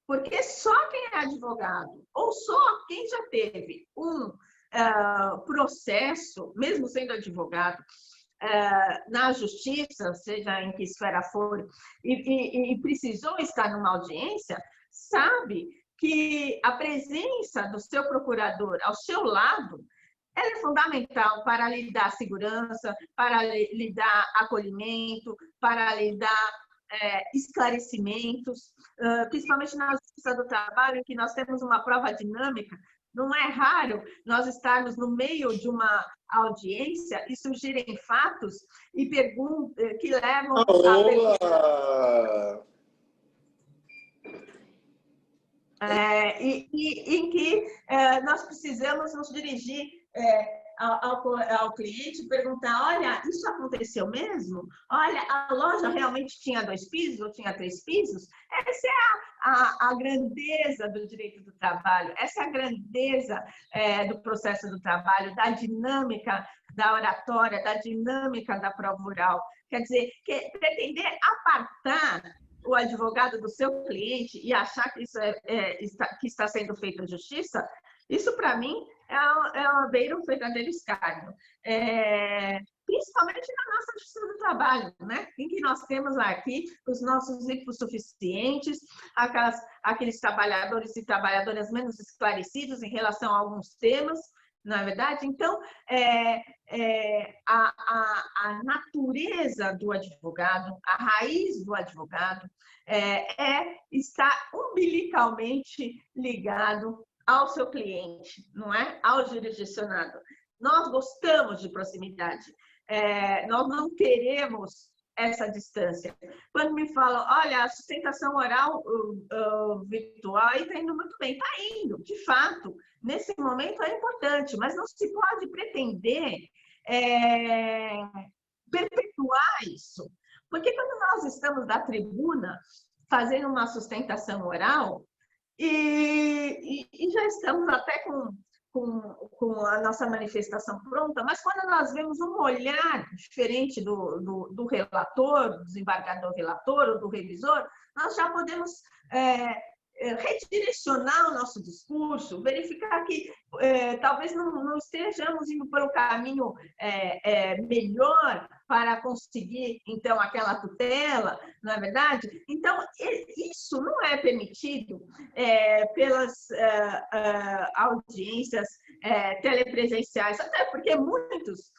porque só quem é advogado ou só quem já teve um processo, mesmo sendo advogado, na justiça, seja em que esfera for, e precisou estar numa audiência, sabe que a presença do seu procurador ao seu lado ela é fundamental para lhe dar segurança, para lhe dar acolhimento, para lhe dar esclarecimentos, principalmente na justiça do trabalho, em que nós temos uma prova dinâmica. Não é raro nós estarmos no meio de uma audiência e surgirem fatos e perguntas que levam em que nós precisamos nos dirigir ao cliente e perguntar, olha, isso aconteceu mesmo? Olha, a loja realmente tinha 2 pisos ou tinha 3 pisos? Essa é a grandeza do direito do trabalho, essa é a grandeza do processo do trabalho, da dinâmica da oratória, da dinâmica da prova oral. Quer dizer, pretender apartar o advogado do seu cliente e achar que isso que está sendo feito a justiça Isso, para mim, beira um verdadeiro escárnio. Principalmente na nossa justiça do trabalho, né? Em que nós temos aqui os nossos hipossuficientes, aqueles trabalhadores e trabalhadoras menos esclarecidos em relação a alguns temas, não é verdade? Então, a natureza do advogado, a raiz do advogado, está umbilicalmente ligado ao seu cliente, não é? Ao jurisdicionado. Nós gostamos de proximidade. Nós não queremos essa distância. Quando me falam, olha, a sustentação oral virtual está indo muito bem. Está indo, de fato. Nesse momento é importante, mas não se pode pretender perpetuar isso. Porque quando nós estamos na tribuna fazendo uma sustentação oral, e já estamos até com a nossa manifestação pronta, mas quando nós vemos um olhar diferente do relator, do desembargador relator ou do revisor, nós já podemos redirecionar o nosso discurso, verificar que talvez não estejamos indo pelo caminho melhor para conseguir, então, aquela tutela, não é verdade? Então, isso não é permitido pelas audiências telepresenciais, até porque muitos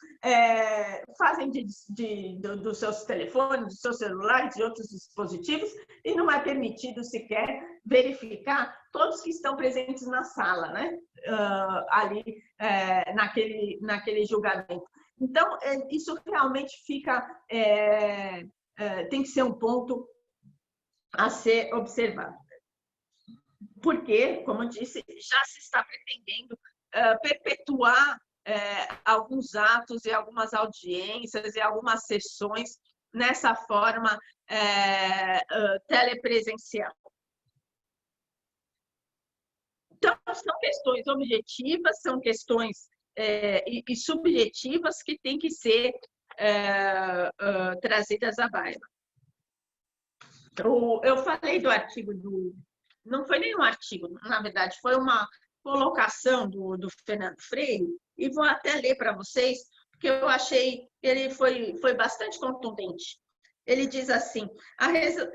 fazem dos seus telefones, dos seus celulares, de outros dispositivos, e não é permitido sequer verificar todos que estão presentes na sala, né? Ali naquele julgamento. Então, isso realmente tem que ser um ponto a ser observado. Porque, como eu disse, já se está pretendendo perpetuar alguns atos e algumas audiências e algumas sessões nessa forma telepresencial. Então, são questões objetivas, são questões e subjetivas que têm que ser trazidas à baila. Eu falei do artigo não foi nem um artigo, na verdade, foi uma colocação do Fernando Freire, e vou até ler para vocês, porque eu achei que ele foi bastante contundente. Ele diz assim: a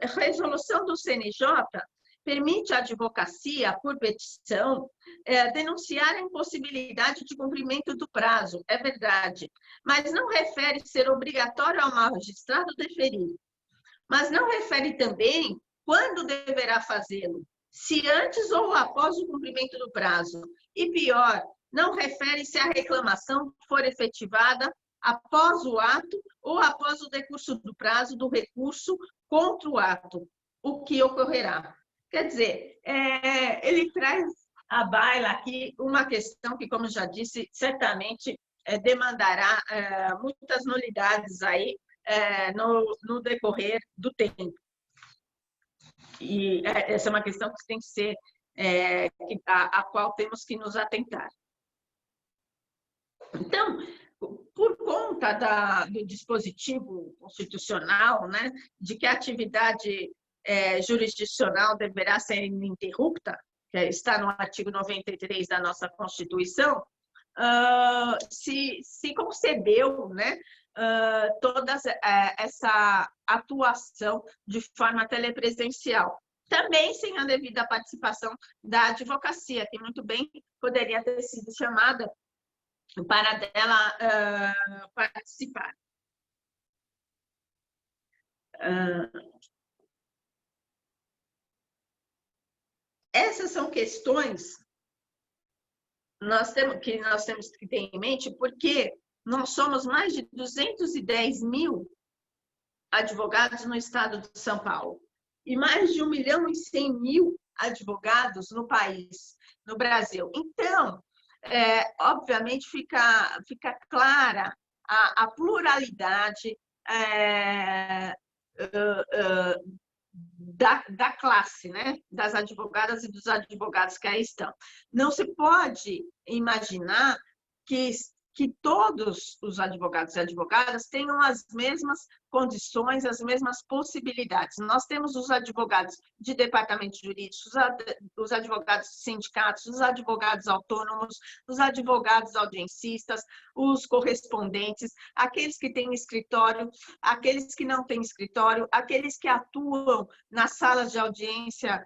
resolução do CNJ permite à advocacia, por petição, denunciar a impossibilidade de cumprimento do prazo, é verdade, mas não refere ser obrigatório ao magistrado deferir. Mas não refere também quando deverá fazê-lo, se antes ou após o cumprimento do prazo. E pior, não refere se a reclamação for efetivada após o ato ou após o decurso do prazo do recurso contra o ato, o que ocorrerá. Quer dizer, ele traz à baila aqui uma questão que, como já disse, certamente demandará muitas nulidades aí no decorrer do tempo. E essa é uma questão que tem que ser, a qual temos que nos atentar. Então, por conta do dispositivo constitucional, né, de que a atividade jurisdicional deverá ser ininterrupta, que está no artigo 93 da nossa Constituição, se concebeu, né, toda essa atuação de forma telepresencial. Também sem a devida participação da advocacia, que muito bem poderia ter sido chamada para dela participar. Essas são questões que nós temos que ter em mente, porque nós somos mais de 210 mil advogados no estado de São Paulo e mais de 1.100.000 advogados no país, no Brasil. Então, obviamente, fica clara a pluralidade da classe, né? Das advogadas e dos advogados que aí estão. Não se pode imaginar que que todos os advogados e advogadas tenham as mesmas condições, as mesmas possibilidades. Nós temos os advogados de departamentos jurídicos, os advogados de sindicatos, os advogados autônomos, os advogados audiencistas, os correspondentes, aqueles que têm escritório, aqueles que não têm escritório, aqueles que atuam nas salas de audiência,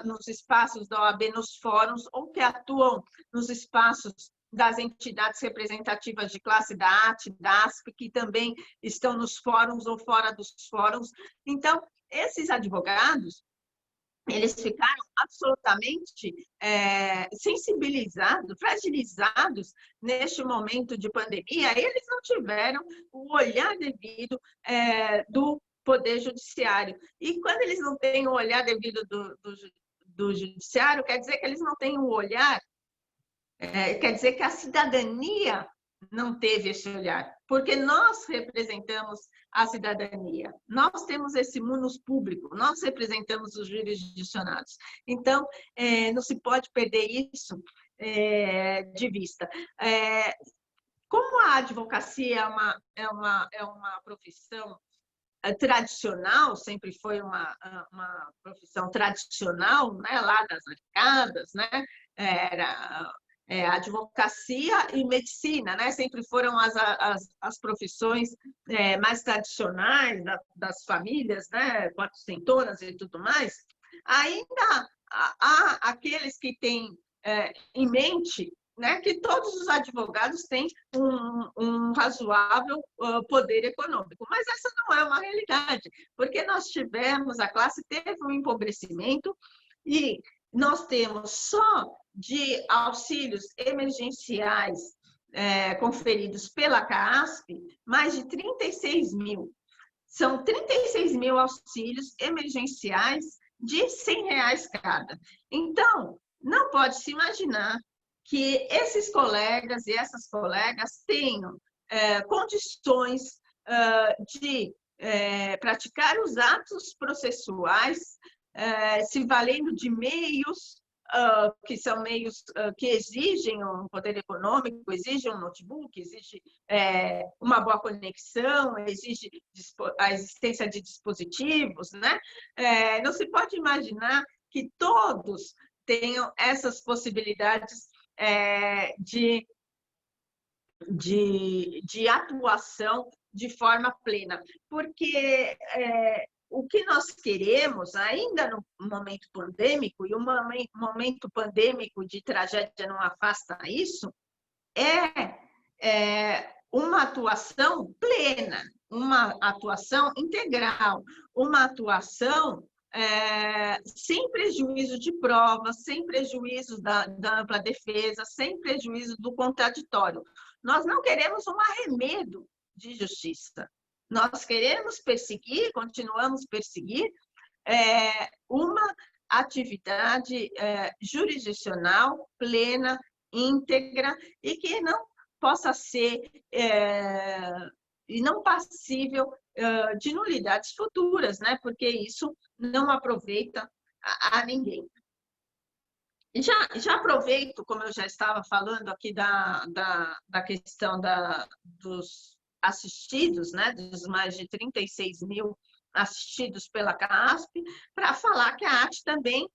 nos espaços da OAB, nos fóruns, ou que atuam nos espaços das entidades representativas de classe da AT, da ASP, que também estão nos fóruns ou fora dos fóruns. Então, esses advogados, eles ficaram absolutamente sensibilizados, fragilizados neste momento de pandemia. Eles não tiveram o olhar devido do Poder Judiciário. E quando eles não têm o olhar devido do Judiciário, quer dizer que eles não têm o olhar, quer dizer que a cidadania não teve esse olhar, porque nós representamos a cidadania, nós temos esse munus público, nós representamos os jurisdicionados. Então, não se pode perder isso de vista. Como a advocacia é uma profissão tradicional, sempre foi uma profissão tradicional, né, lá das arcadas, né, era advocacia e medicina, né, sempre foram as profissões mais tradicionais das famílias, né, quatrocentonas e tudo mais. Ainda há aqueles que têm em mente, né, que todos os advogados têm um razoável poder econômico. Mas essa não é uma realidade, porque a classe teve um empobrecimento e nós temos só de auxílios emergenciais conferidos pela CAASP, mais de 36 mil. São 36 mil auxílios emergenciais de R$100 cada. Então, não pode se imaginar que esses colegas e essas colegas tenham condições de praticar os atos processuais se valendo de meios que são meios que exigem um poder econômico, exigem um notebook, exige uma boa conexão, exige a existência de dispositivos, né? Não se pode imaginar que todos tenham essas possibilidades de atuação de forma plena, porque o que nós queremos, ainda no momento pandêmico, e o momento pandêmico de tragédia não afasta isso, uma atuação plena, uma atuação integral, uma atuação sem prejuízo de prova, sem prejuízo da ampla defesa, sem prejuízo do contraditório. Nós não queremos um arremedo de justiça. Nós queremos perseguir, continuamos perseguir, uma atividade jurisdicional plena, íntegra, e que não possa ser e não passível de nulidades futuras, né? Porque isso não aproveita a ninguém. Já aproveito, como eu já estava falando aqui da questão dos assistidos, né, dos mais de 36 mil assistidos pela CAASP, para falar que a AT também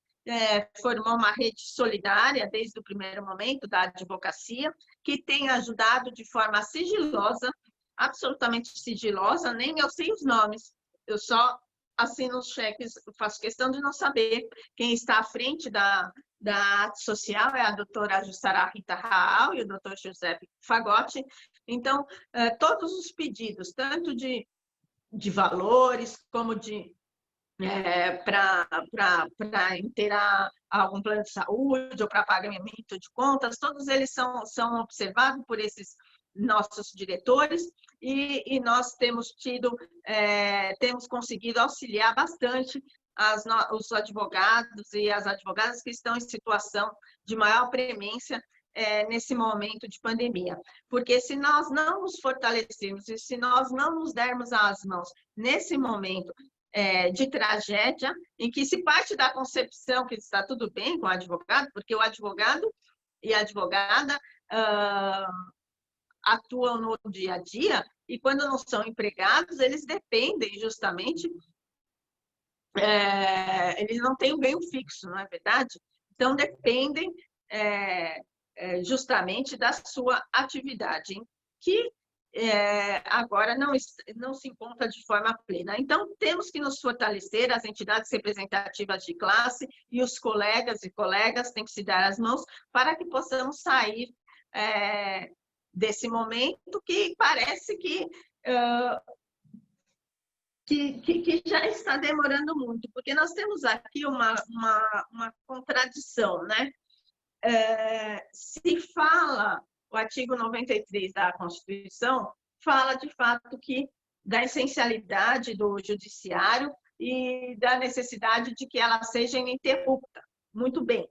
formou uma rede solidária desde o primeiro momento da advocacia, que tem ajudado de forma sigilosa, absolutamente sigilosa, nem eu sei os nomes, eu só assino os cheques, faço questão de não saber quem está à frente da AT social, é a doutora Jussara Rita Raal e o doutor José Fagotti. Então, todos os pedidos, tanto de valores, como para inteirar algum plano de saúde ou para pagamento de contas, todos eles são observados por esses nossos diretores e nós temos conseguido auxiliar bastante os advogados e as advogadas que estão em situação de maior premência nesse momento de pandemia. Porque se nós não nos fortalecermos e se nós não nos dermos as mãos nesse momento de tragédia, em que se parte da concepção que está tudo bem com o advogado, porque o advogado e a advogada atuam no dia a dia e quando não são empregados, eles dependem justamente, eles não têm um ganho fixo, não é verdade? Então, dependem justamente da sua atividade, que agora não se encontra de forma plena. Então, temos que nos fortalecer, as entidades representativas de classe e os colegas e colegas têm que se dar as mãos para que possamos sair desse momento que parece que já está demorando muito, porque nós temos aqui uma contradição, né? Se fala, o artigo 93 da Constituição fala de fato da essencialidade do judiciário e da necessidade de que ela seja ininterrupta. Muito bem.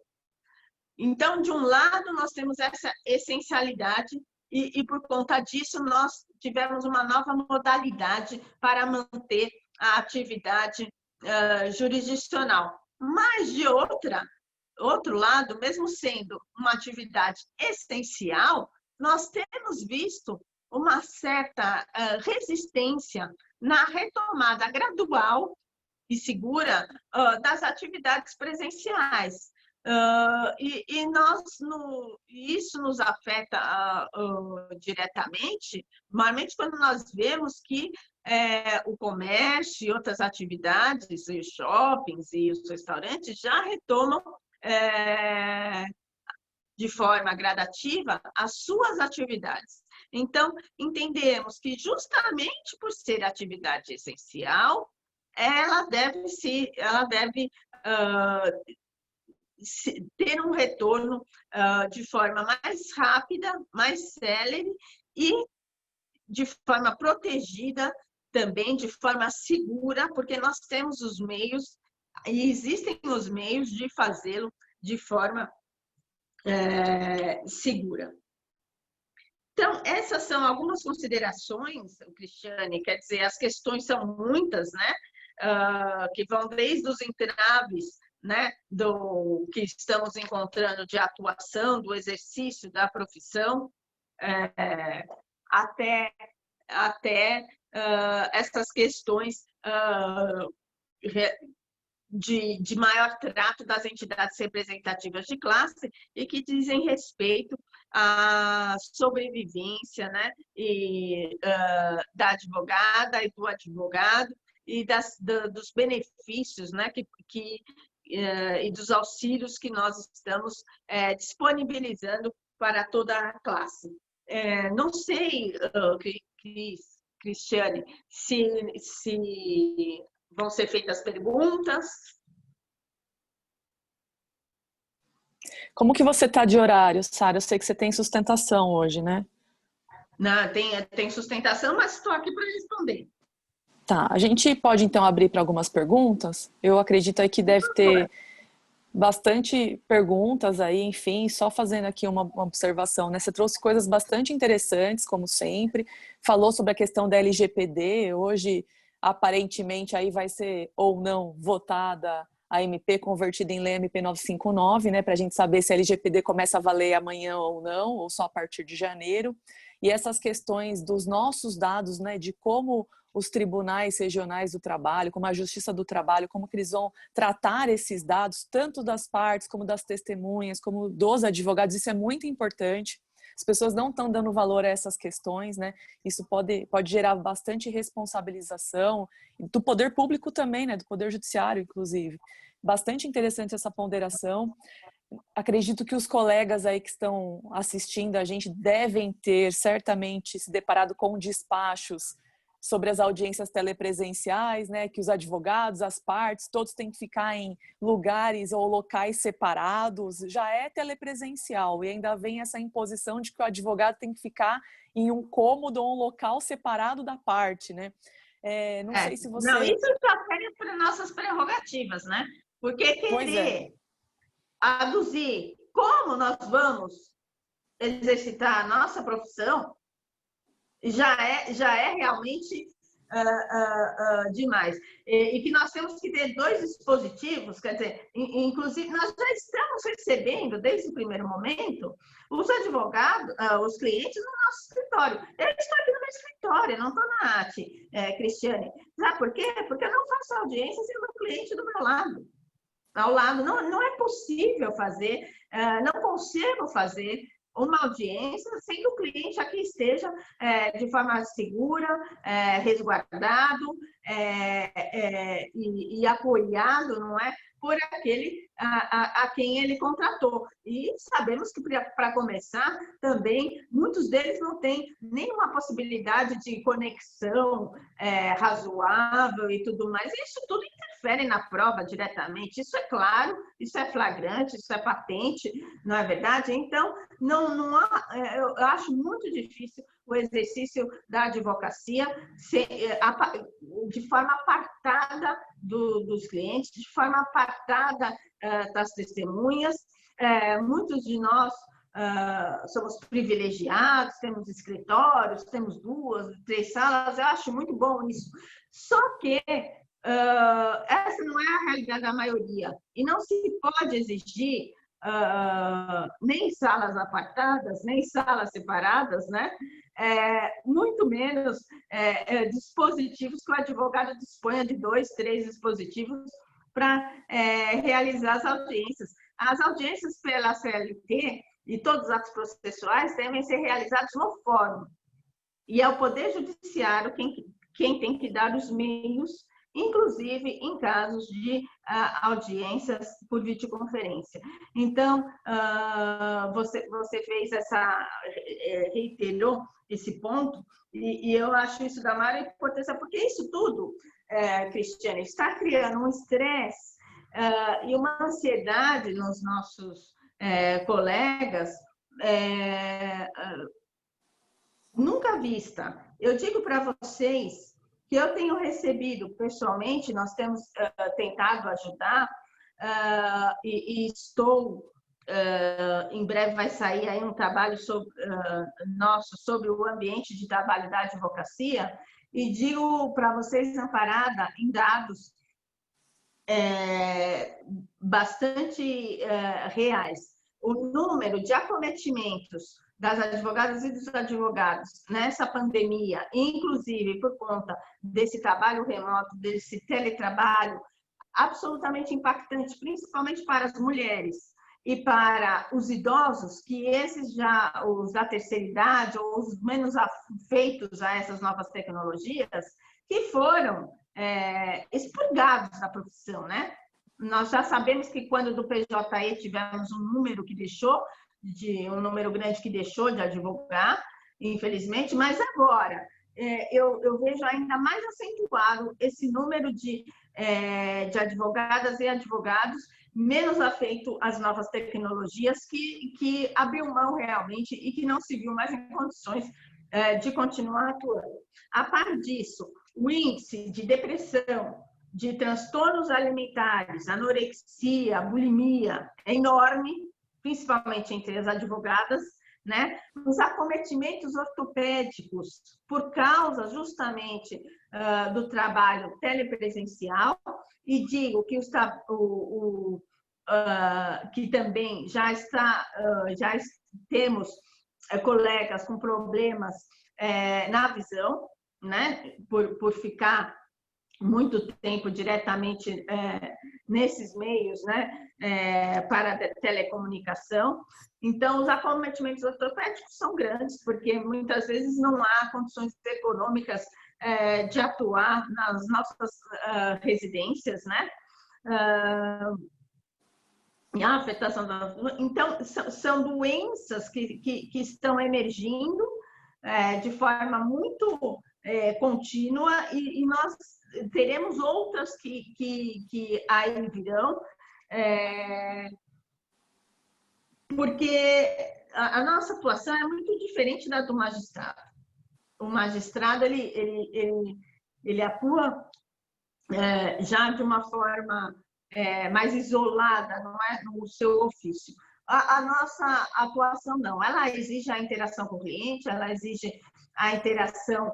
Então, de um lado, nós temos essa essencialidade e por conta disso, nós tivemos uma nova modalidade para manter a atividade jurisdicional. Mas, de outro lado, mesmo sendo uma atividade essencial, nós temos visto uma certa resistência na retomada gradual e segura das atividades presenciais. Isso nos afeta diretamente, normalmente quando nós vemos que o comércio e outras atividades, os shoppings e os restaurantes já retomam de forma gradativa as suas atividades. Então, entendemos que justamente por ser atividade essencial, ela deve ter um retorno de forma mais rápida, mais célere e de forma protegida também, de forma segura, porque nós temos os meios e existem os meios de fazê-lo de forma segura. Então, essas são algumas considerações, Cristiane, quer dizer, as questões são muitas, né? Que vão desde os entraves, né, do que estamos encontrando de atuação, do exercício da profissão, até essas questões de maior trato das entidades representativas de classe e que dizem respeito à sobrevivência, né, da advogada e do advogado e dos benefícios, né, e dos auxílios que nós estamos disponibilizando para toda a classe. Não sei, Cristiane, se vão ser feitas perguntas. Como que você está de horário, Sara? Eu sei que você tem sustentação hoje, né? Não, tem sustentação, mas estou aqui para responder. Tá, a gente pode então abrir para algumas perguntas? Eu acredito aí que deve ter bastante perguntas aí, enfim, só fazendo aqui uma observação, né? Você trouxe coisas bastante interessantes, como sempre, falou sobre a questão da LGPD, hoje aparentemente aí vai ser ou não votada a MP convertida em lei MP 959, né, para a gente saber se a LGPD começa a valer amanhã ou não, ou só a partir de janeiro, e essas questões dos nossos dados, né, de como os tribunais regionais do trabalho, como a Justiça do Trabalho, como que eles vão tratar esses dados, tanto das partes, como das testemunhas, como dos advogados, isso é muito importante. As pessoas não estão dando valor a essas questões, né? Isso pode gerar bastante responsabilização do poder público também, né? Do poder judiciário, inclusive. Bastante interessante essa ponderação. Acredito que os colegas aí que estão assistindo a gente devem ter certamente se deparado com despachos sobre as audiências telepresenciais, né, que os advogados, as partes, todos têm que ficar em lugares ou locais separados, já é telepresencial e ainda vem essa imposição de que o advogado tem que ficar em um cômodo ou um local separado da parte, né? Não sei se você... Não, isso já serve para nossas prerrogativas, né? Porque querer aduzir como nós vamos exercitar a nossa profissão já é realmente demais. E que nós temos que ter 2 dispositivos, quer dizer, inclusive nós já estamos recebendo, desde o primeiro momento, os advogados, os clientes no nosso escritório. Eu estou aqui no meu escritório, não estou na AT, Cristiane. Sabe por quê? Porque eu não faço audiência sem o meu cliente do meu lado. Ao lado, não é possível fazer, não consigo fazer uma audiência sem que o cliente aqui esteja de forma segura, resguardado e apoiado, não é? Por aquele a quem ele contratou. E sabemos que, para começar, também, muitos deles não têm nenhuma possibilidade de conexão razoável e tudo mais. Isso tudo interfere na prova diretamente. Isso é claro, isso é flagrante, isso é patente, não é verdade? Então, não há, eu acho muito difícil o exercício da advocacia de forma apartada dos clientes, de forma apartada das testemunhas. Muitos de nós somos privilegiados, temos escritórios, temos 2, 3 salas, eu acho muito bom isso. Só que essa não é a realidade da maioria, e não se pode exigir nem salas apartadas, nem salas separadas, né? Muito menos dispositivos que o advogado disponha de 2, 3 dispositivos para realizar as audiências. As audiências pela CLT e todos os atos processuais devem ser realizados no fórum. E é o Poder Judiciário quem tem que dar os meios, inclusive em casos de audiências por videoconferência. Então, você fez reiterou esse ponto, e eu acho isso da maior importância, porque isso tudo, Cristiane, está criando um estresse e uma ansiedade nos nossos colegas nunca vista. Eu digo para vocês que eu tenho recebido pessoalmente, nós temos tentado ajudar, e estou, em breve vai sair aí um trabalho nosso sobre o ambiente de trabalho da advocacia, e digo para vocês, amparada em dados bastante reais, o número de acometimentos das advogadas e dos advogados nessa pandemia, inclusive por conta desse trabalho remoto, desse teletrabalho, absolutamente impactante, principalmente para as mulheres e para os idosos, que esses já, os da terceira idade, ou os menos afeitos a essas novas tecnologias, que foram expurgados da profissão, né? Nós já sabemos que quando do PJE tivemos um número grande que deixou de advogar, infelizmente, mas agora eu vejo ainda mais acentuado esse número de advogadas e advogados menos afeito às novas tecnologias, que abriu mão realmente e que não se viu mais em condições de continuar atuando. A par disso, o índice de depressão, de transtornos alimentares, anorexia, bulimia, é enorme, principalmente entre as advogadas, né? Os acometimentos ortopédicos, por causa justamente do trabalho telepresencial, e digo que, que também já temos colegas com problemas na visão, né? Por ficar muito tempo diretamente nesses meios, né, para a telecomunicação. Então, os acometimentos ortopédicos são grandes, porque muitas vezes não há condições econômicas de atuar nas nossas residências, né? E a afetação então, são doenças que estão emergindo de forma muito contínua, e nós teremos outras que aí virão, porque a nossa atuação é muito diferente da do magistrado. O magistrado, ele atua já de uma forma mais isolada, não é, no seu ofício. A nossa atuação não, ela exige a interação com o cliente, ela exige a interação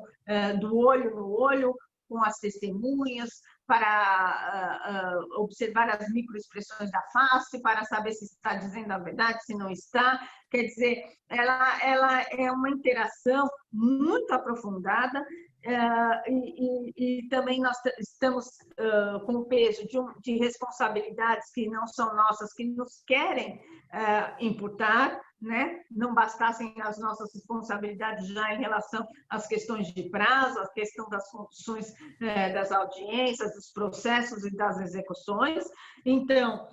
do olho no olho, com as testemunhas, para observar as microexpressões da face, para saber se está dizendo a verdade, se não está. Quer dizer, ela é uma interação muito aprofundada. E também nós estamos com o peso de responsabilidades que não são nossas, que nos querem imputar, né? Não bastassem as nossas responsabilidades já em relação às questões de prazo, a questão das funções das audiências, dos processos e das execuções. Então,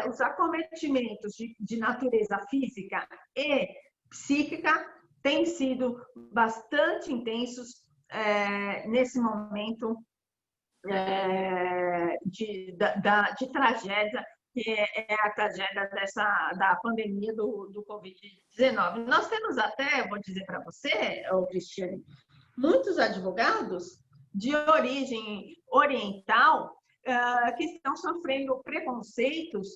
os acometimentos de natureza física e psíquica têm sido bastante intensos nesse momento de tragédia, que é a tragédia da pandemia do Covid-19. Nós temos até, vou dizer para você, Cristiane, muitos advogados de origem oriental que estão sofrendo preconceitos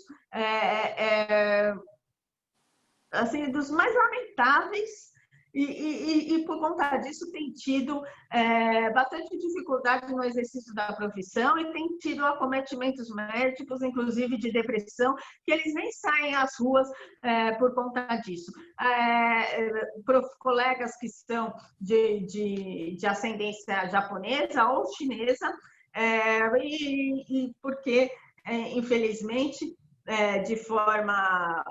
assim, dos mais lamentáveis, e por conta disso tem tido bastante dificuldade no exercício da profissão e tem tido acometimentos médicos, inclusive de depressão, que eles nem saem às ruas por conta disso. Colegas que são de ascendência japonesa ou chinesa, e porque, infelizmente, de forma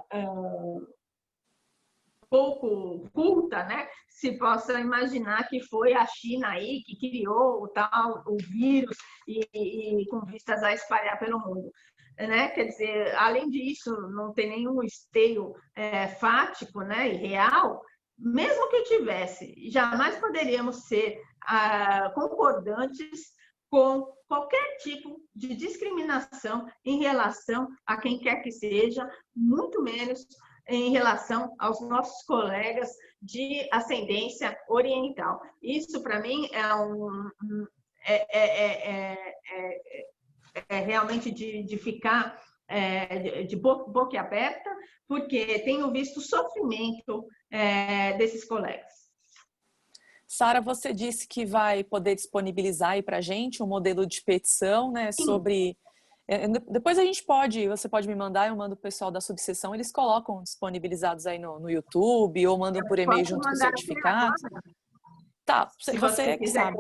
pouco culta, né, se possa imaginar que foi a China aí que criou o vírus e com vistas a espalhar pelo mundo, né? Quer dizer, além disso, não tem nenhum esteio fático, né, e real. Mesmo que tivesse, jamais poderíamos ser concordantes com qualquer tipo de discriminação em relação a quem quer que seja, muito menos em relação aos nossos colegas de ascendência oriental. Isso, para mim, é realmente de ficar de boca aberta, porque tenho visto o sofrimento desses colegas. Sara, você disse que vai poder disponibilizar aí para a gente um modelo de petição, né, sobre... Depois você pode me mandar, eu mando o pessoal da subseção, eles colocam disponibilizados aí no YouTube ou mandam por e-mail junto com o certificado. Tá, você que sabe.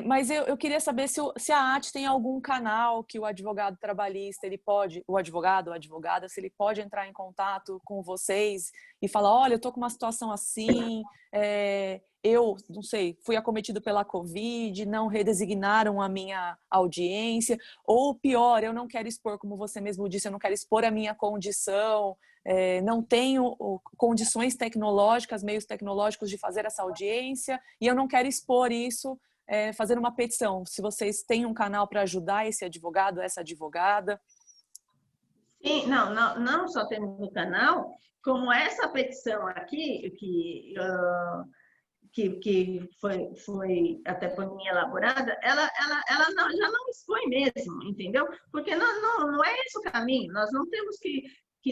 Mas eu queria saber se a AT tem algum canal que o advogado trabalhista, o advogado ou advogada, se ele pode entrar em contato com vocês e falar, olha, eu tô com uma situação assim, eu, não sei, fui acometido pela Covid, não redesignaram a minha audiência, ou pior, eu não quero expor, como você mesmo disse, eu não quero expor a minha condição, não tenho condições tecnológicas, meios tecnológicos de fazer essa audiência, e eu não quero expor isso fazendo uma petição. Se vocês têm um canal para ajudar esse advogado, essa advogada. Sim, não só temos o canal, como essa petição aqui, que foi até por mim elaborada, ela já não expõe mesmo, entendeu? Porque não é esse o caminho. Nós não temos que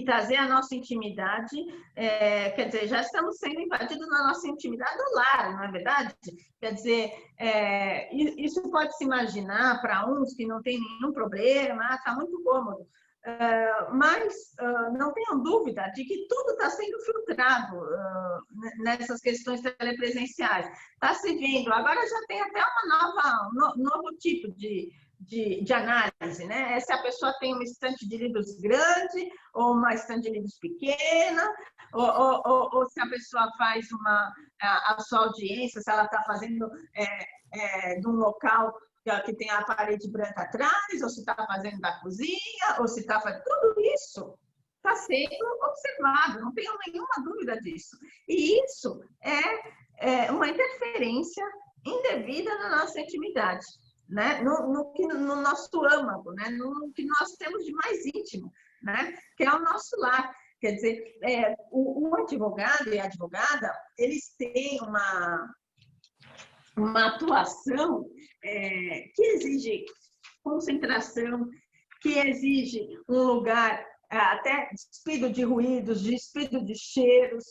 trazer a nossa intimidade, quer dizer, já estamos sendo invadidos na nossa intimidade do lar, não é verdade? Quer dizer, isso pode se imaginar para uns que não tem nenhum problema, está muito cômodo, mas não tenham dúvida de que tudo está sendo filtrado nessas questões telepresenciais. Está se vendo, agora já tem até um novo tipo de análise, né? Se a pessoa tem uma estante de livros grande ou uma estante de livros pequena, ou se a pessoa faz a sua audiência, se ela está fazendo de um local que tem a parede branca atrás, ou se está fazendo da cozinha, ou se está fazendo... Tudo isso está sendo observado, não tenho nenhuma dúvida disso. E isso é uma interferência indevida na nossa intimidade, né? No nosso âmago, né? No que nós temos de mais íntimo, né? Que é o nosso lar. Quer dizer, o advogado e a advogada, eles têm uma atuação que exige concentração, que exige um lugar até despido de ruídos, despido de cheiros,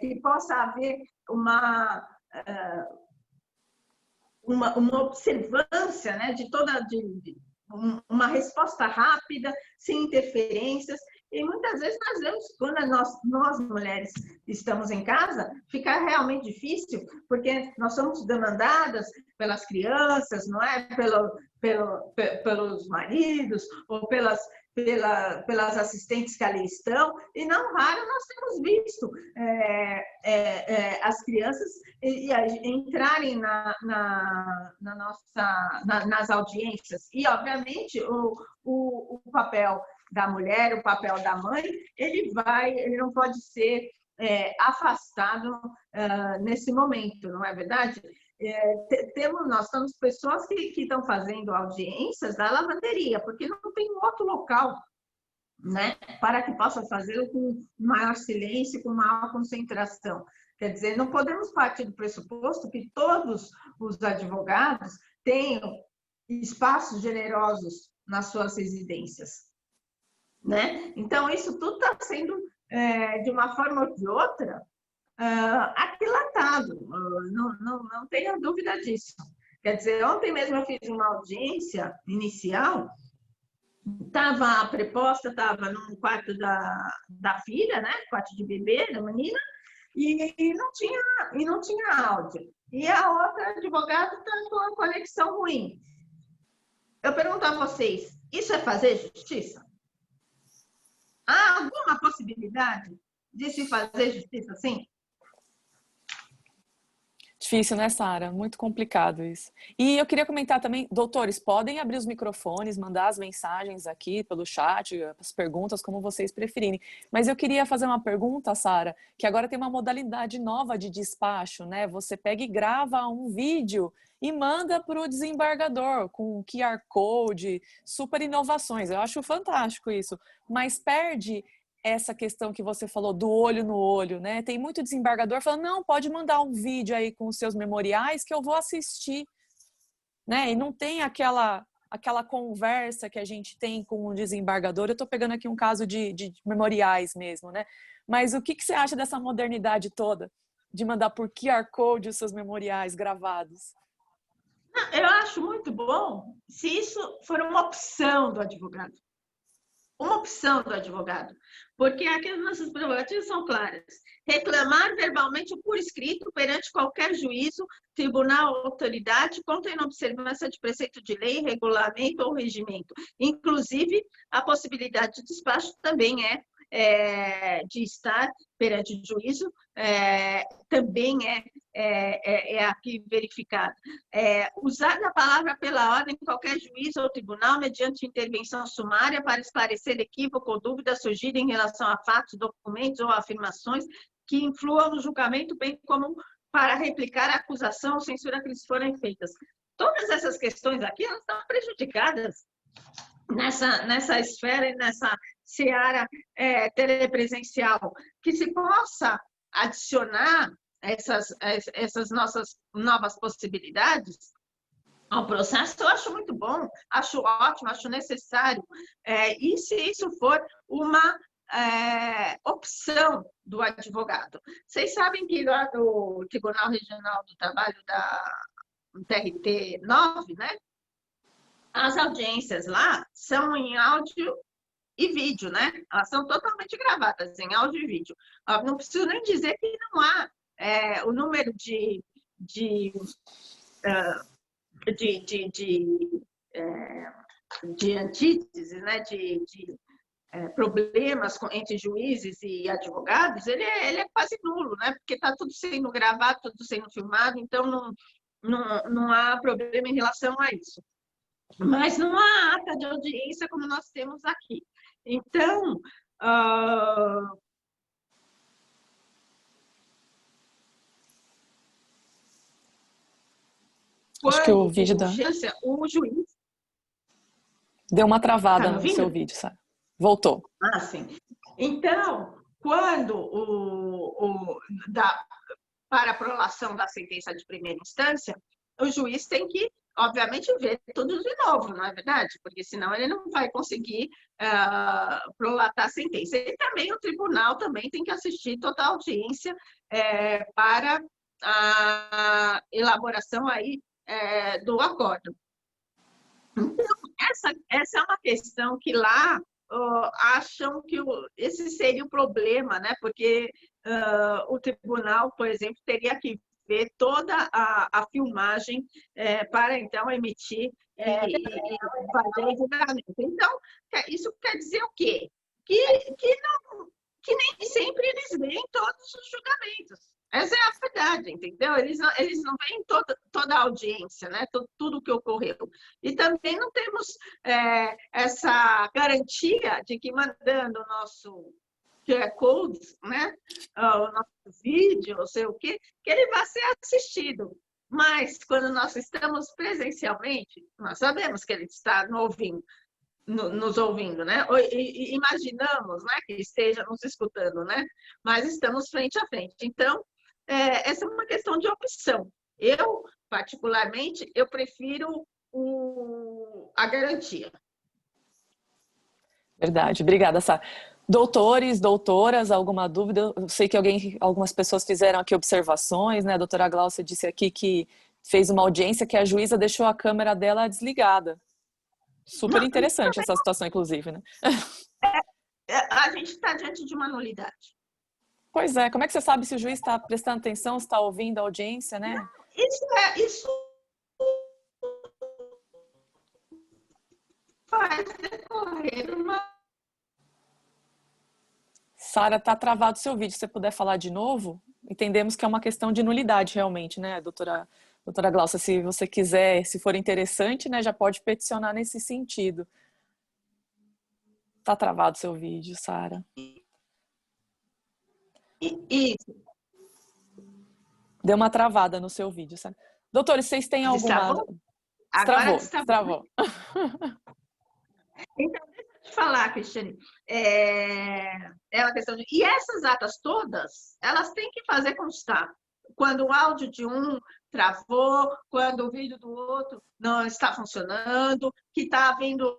que possa haver uma observância, né, uma resposta rápida, sem interferências. E muitas vezes nós vemos, quando nós mulheres estamos em casa, fica realmente difícil, porque nós somos demandadas pelas crianças, não é? Pelos maridos, ou pelas assistentes que ali estão, e não raro nós temos visto as crianças entrarem nas audiências. E, obviamente, o papel da mulher, o papel da mãe, ele não pode ser afastado nesse momento, não é verdade? Nós temos pessoas que estão fazendo audiências da lavanderia, porque não tem outro local, né, para que possa fazê-lo com maior silêncio, com maior concentração. Quer dizer, não podemos partir do pressuposto que todos os advogados tenham espaços generosos nas suas residências, né? Então, isso tudo está sendo, de uma forma ou de outra, aquilatado, não tenha dúvida disso. Quer dizer, ontem mesmo eu fiz uma audiência inicial, a preposta estava no quarto da filha, né? Quarto de bebê, da menina, e não tinha áudio. E a outra advogada está com a conexão ruim. Eu pergunto a vocês, isso é fazer justiça? Há alguma possibilidade de se fazer justiça assim? Difícil, né, Sara? Muito complicado isso. E eu queria comentar também, doutores, podem abrir os microfones, mandar as mensagens aqui pelo chat, as perguntas, como vocês preferirem. Mas eu queria fazer uma pergunta, Sara, que agora tem uma modalidade nova de despacho, né? Você pega e grava um vídeo e manda para o desembargador com QR Code, super inovações. Eu acho fantástico isso. Mas perde essa questão que você falou do olho no olho, né? Tem muito desembargador falando, não, pode mandar um vídeo aí com os seus memoriais que eu vou assistir, né? E não tem aquela conversa que a gente tem com o desembargador. Eu estou pegando aqui um caso de memoriais mesmo, né? Mas o que você acha dessa modernidade toda de mandar por QR Code os seus memoriais gravados? Eu acho muito bom se isso for uma opção do advogado. Uma opção do advogado, porque aqui as nossas prerrogativas são claras. Reclamar verbalmente ou por escrito perante qualquer juízo, tribunal ou autoridade contra a inobservância de preceito de lei, regulamento ou regimento. Inclusive, a possibilidade de despacho também de estar perante o juízo, também é aqui verificado. Usar a palavra pela ordem em qualquer juiz ou tribunal mediante intervenção sumária para esclarecer equívoco ou dúvida surgida em relação a fatos, documentos ou afirmações que influam no julgamento, bem como para replicar a acusação ou censura que lhes forem feitas. Todas essas questões aqui, elas estão prejudicadas nessa esfera e nessa seara telepresencial, que se possa adicionar essas nossas novas possibilidades ao processo, eu acho muito bom, acho ótimo, acho necessário. E se isso for uma opção do advogado? Vocês sabem que lá no Tribunal Regional do Trabalho da TRT 9, né? As audiências lá são em áudio e vídeo, né? Elas são totalmente gravadas em áudio e vídeo. Não preciso nem dizer que não há o número de antíteses, né? De problemas entre juízes e advogados, ele é quase nulo, né? Porque está tudo sendo gravado, tudo sendo filmado, então não há problema em relação a isso. Mas não há ata de audiência como nós temos aqui. Então, acho que o vídeo o juiz deu uma travada no seu vídeo, sabe? Voltou. Ah, sim. Então, quando para a prolação da sentença de primeira instância, o juiz tem que, obviamente, ver tudo de novo, não é verdade? Porque senão ele não vai conseguir prolatar a sentença. E também o tribunal também tem que assistir toda a audiência para a elaboração aí do acórdão. Então, essa é uma questão que lá acham que esse seria o problema, né? Porque o tribunal, por exemplo, teria que ver toda a filmagem para então emitir e fazer o julgamento. Então, isso quer dizer o quê? Que nem sempre eles veem todos os julgamentos. Essa é a verdade, entendeu? Eles não veem toda a audiência, né? Tudo o que ocorreu. E também não temos essa garantia de que mandando o nosso QR Code, né? O nosso vídeo, não sei o quê, que ele vai ser assistido. Mas, quando nós estamos presencialmente, nós sabemos que ele está nos ouvindo, né? E imaginamos, né, que esteja nos escutando, né? Mas estamos frente a frente. Então, essa é uma questão de opção. Eu, particularmente, eu prefiro a garantia. Verdade. Obrigada, Sara. Doutores, doutoras, alguma dúvida? Eu sei que algumas pessoas fizeram aqui observações, né? A doutora Glaucia disse aqui que fez uma audiência que a juíza deixou a câmera dela desligada. Super interessante essa situação, inclusive, né? A gente está diante de uma nulidade. Pois é, como é que você sabe se o juiz está prestando atenção, se está ouvindo a audiência, né? Isso faz decorrer uma... Sara, está travado o seu vídeo. Se você puder falar de novo, entendemos que é uma questão de nulidade, realmente, né, doutora Glaucia? Se você quiser, se for interessante, né, já pode peticionar nesse sentido. Está travado o seu vídeo, Sara. Isso. Deu uma travada no seu vídeo, Sara. Doutores, vocês têm alguma... Destravou. Então, deixa eu te falar, Cristiane. É uma questão de... E essas atas todas, elas têm que fazer constar. Quando o áudio de um travou, quando o vídeo do outro não está funcionando, que está havendo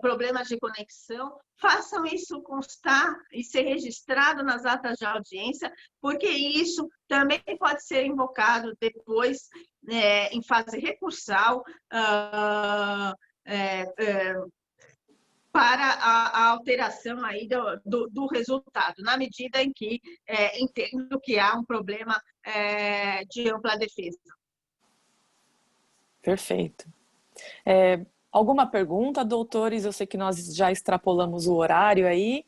problemas de conexão, façam isso constar e ser registrado nas atas de audiência, porque isso também pode ser invocado depois em fase recursal para a alteração aí do resultado, na medida em que entendo que há um problema de ampla defesa. Perfeito. Alguma pergunta, doutores? Eu sei que nós já extrapolamos o horário aí,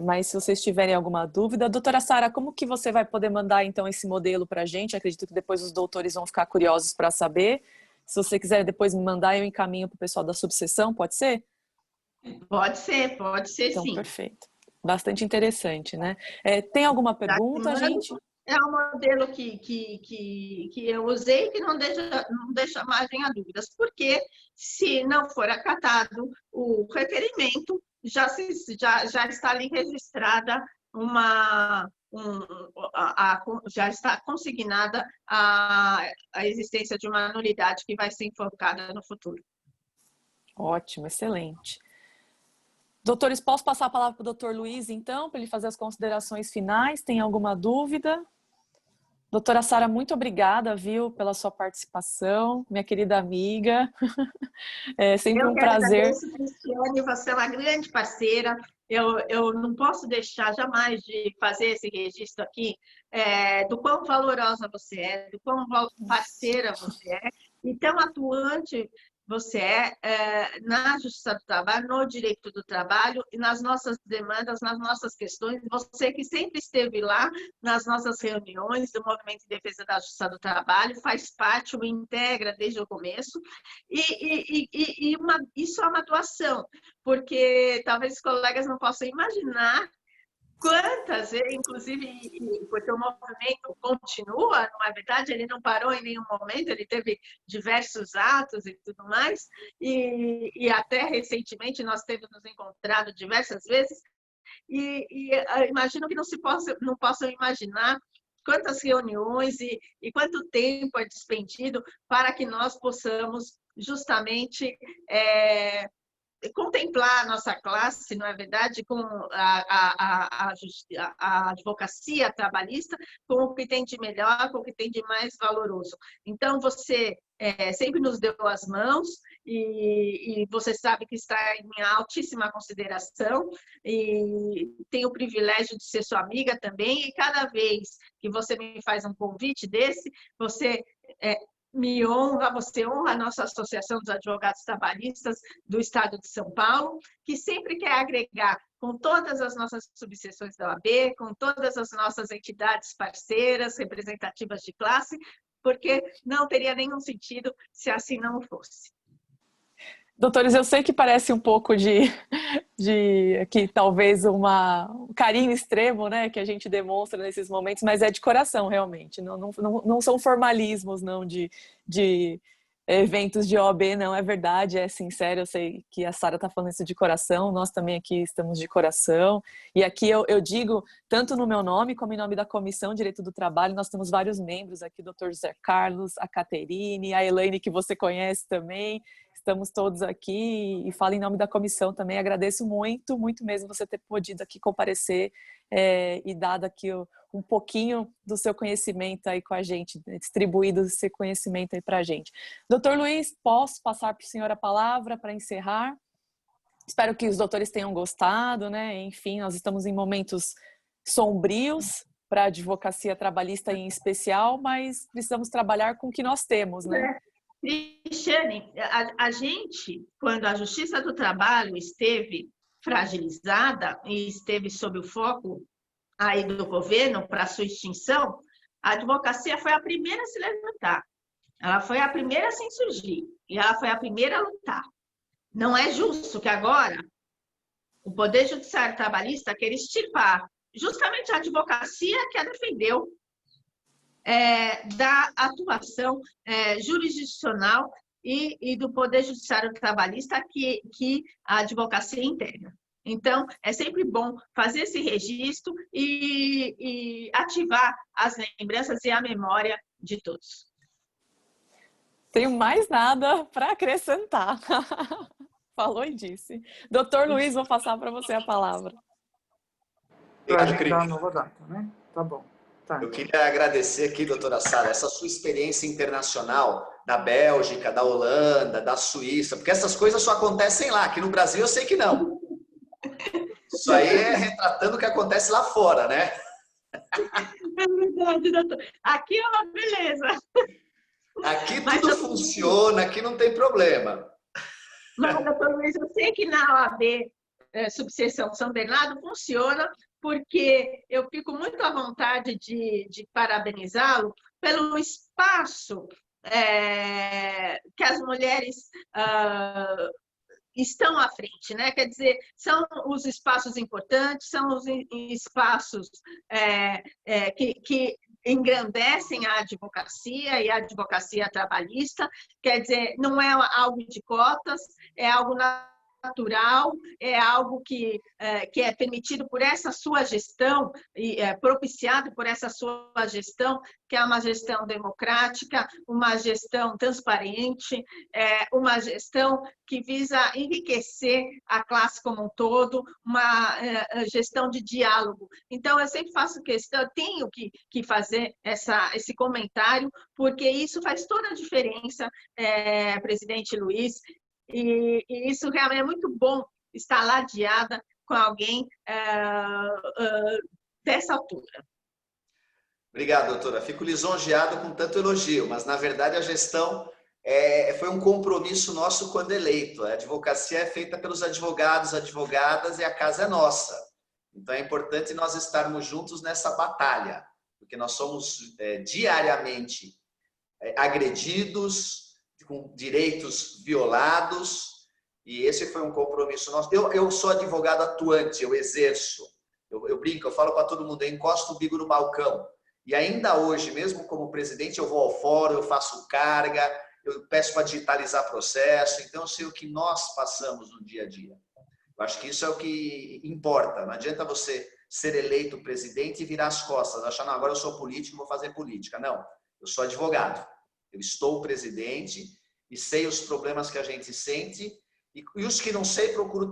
mas se vocês tiverem alguma dúvida. Doutora Sara, como que você vai poder mandar então esse modelo para a gente? Acredito que depois os doutores vão ficar curiosos para saber. Se você quiser depois me mandar, eu encaminho para o pessoal da subseção, pode ser? Pode ser então, sim. Perfeito. Bastante interessante, né? Tem alguma pergunta, gente? É um modelo que eu usei que não deixa margem a dúvidas, porque se não for acatado o requerimento, já está ali registrada já está consignada a existência de uma nulidade que vai ser enfocada no futuro. Ótimo, excelente. Doutores, posso passar a palavra para o doutor Luiz, então, para ele fazer as considerações finais? Tem alguma dúvida? Doutora Sara, muito obrigada, viu, pela sua participação, minha querida amiga. É sempre um prazer. Eu agradeço, Cristiane, você é uma grande parceira. Eu não posso deixar jamais de fazer esse registro aqui do quão valorosa você é, do quão parceira você é e tão atuante você na Justiça do Trabalho, no direito do trabalho e nas nossas demandas, nas nossas questões. Você que sempre esteve lá nas nossas reuniões do Movimento em Defesa da Justiça do Trabalho, faz parte, o integra desde o começo. Isso é uma doação, porque talvez os colegas não possam imaginar quantas, inclusive, porque o movimento continua, não é verdade? Ele não parou em nenhum momento, ele teve diversos atos e tudo mais, e até recentemente nós temos nos encontrado diversas vezes, e imagino que não possam imaginar quantas reuniões e quanto tempo é despendido para que nós possamos justamente contemplar a nossa classe, não é verdade, com a advocacia trabalhista, com o que tem de melhor, com o que tem de mais valoroso. Então, você sempre nos deu as mãos e você sabe que está em minha altíssima consideração e tenho o privilégio de ser sua amiga também, e cada vez que você me faz um convite desse, você me honra, você honra a nossa Associação dos Advogados Trabalhistas do Estado de São Paulo, que sempre quer agregar com todas as nossas subseções da OAB, com todas as nossas entidades parceiras, representativas de classe, porque não teria nenhum sentido se assim não fosse. Doutores, eu sei que parece um pouco de aqui, talvez um carinho extremo, né, que a gente demonstra nesses momentos, mas é de coração, realmente. Não são formalismos, não, de eventos de OAB, não, é verdade, é sincero. Eu sei que a Sara está falando isso de coração, nós também aqui estamos de coração. E aqui eu digo, tanto no meu nome como em nome da Comissão de Direito do Trabalho, nós temos vários membros aqui, o Dr. José Carlos, a Caterine, a Elaine, que você conhece também. Estamos todos aqui e falo em nome da comissão também. Agradeço muito, muito mesmo você ter podido aqui comparecer e dado aqui um pouquinho do seu conhecimento aí com a gente, distribuído esse conhecimento aí para a gente. Doutor Luiz, posso passar para o senhor a palavra para encerrar? Espero que os doutores tenham gostado, né? Enfim, nós estamos em momentos sombrios para a advocacia trabalhista em especial, mas precisamos trabalhar com o que nós temos, né? Cristiane, a gente, quando a Justiça do Trabalho esteve fragilizada e esteve sob o foco aí do governo para sua extinção, a advocacia foi a primeira a se levantar. Ela foi a primeira a se insurgir e ela foi a primeira a lutar. Não é justo que agora o Poder Judiciário Trabalhista queira extirpar justamente a advocacia que a defendeu da atuação jurisdicional e do Poder Judiciário Trabalhista que a advocacia integra. Então, é sempre bom fazer esse registro e ativar as lembranças e a memória de todos. Tenho mais nada para acrescentar. Falou e disse. Doutor Luiz, vou passar para você a palavra. Para agendar a nova data, né? Tá bom. Tá. Eu queria agradecer aqui, doutora Sara, essa sua experiência internacional da Bélgica, da Holanda, da Suíça, porque essas coisas só acontecem lá, aqui no Brasil eu sei que não. Isso aí é retratando o que acontece lá fora, né? É verdade, doutor. Aqui é uma beleza. Aqui tudo funciona, aqui não tem problema. Mas, doutor Luiz, eu sei que na OAB subseção São Bernardo funciona, porque eu fico muito à vontade de parabenizá-lo pelo espaço que as mulheres estão à frente, né? Quer dizer, são os espaços importantes, são os espaços que engrandecem a advocacia e a advocacia trabalhista. Quer dizer, não é algo de cotas, é algo natural, é algo que é permitido por essa sua gestão e propiciado por essa sua gestão, que é uma gestão democrática, uma gestão transparente, uma gestão que visa enriquecer a classe como um todo, uma gestão de diálogo. Então, eu sempre faço questão, eu tenho que fazer esse comentário, porque isso faz toda a diferença, presidente Luiz, e isso realmente é muito bom estar ladeada com alguém dessa altura. Obrigado, doutora. Fico lisonjeado com tanto elogio, mas, na verdade, a gestão foi um compromisso nosso quando eleito. A advocacia é feita pelos advogados, advogadas, e a casa é nossa. Então, é importante nós estarmos juntos nessa batalha, porque nós somos diariamente agredidos, com direitos violados, e esse foi um compromisso nosso. Eu sou advogado atuante, eu exerço. Eu brinco, eu falo para todo mundo, eu encosto o bico no balcão. E ainda hoje, mesmo como presidente, eu vou ao fórum, eu faço carga, eu peço para digitalizar processo, então eu sei o que nós passamos no dia a dia. Eu acho que isso é o que importa. Não adianta você ser eleito presidente e virar as costas, achar, não, agora eu sou político, vou fazer política. Não, eu sou advogado. Eu estou presidente e sei os problemas que a gente sente E os que não sei, procuro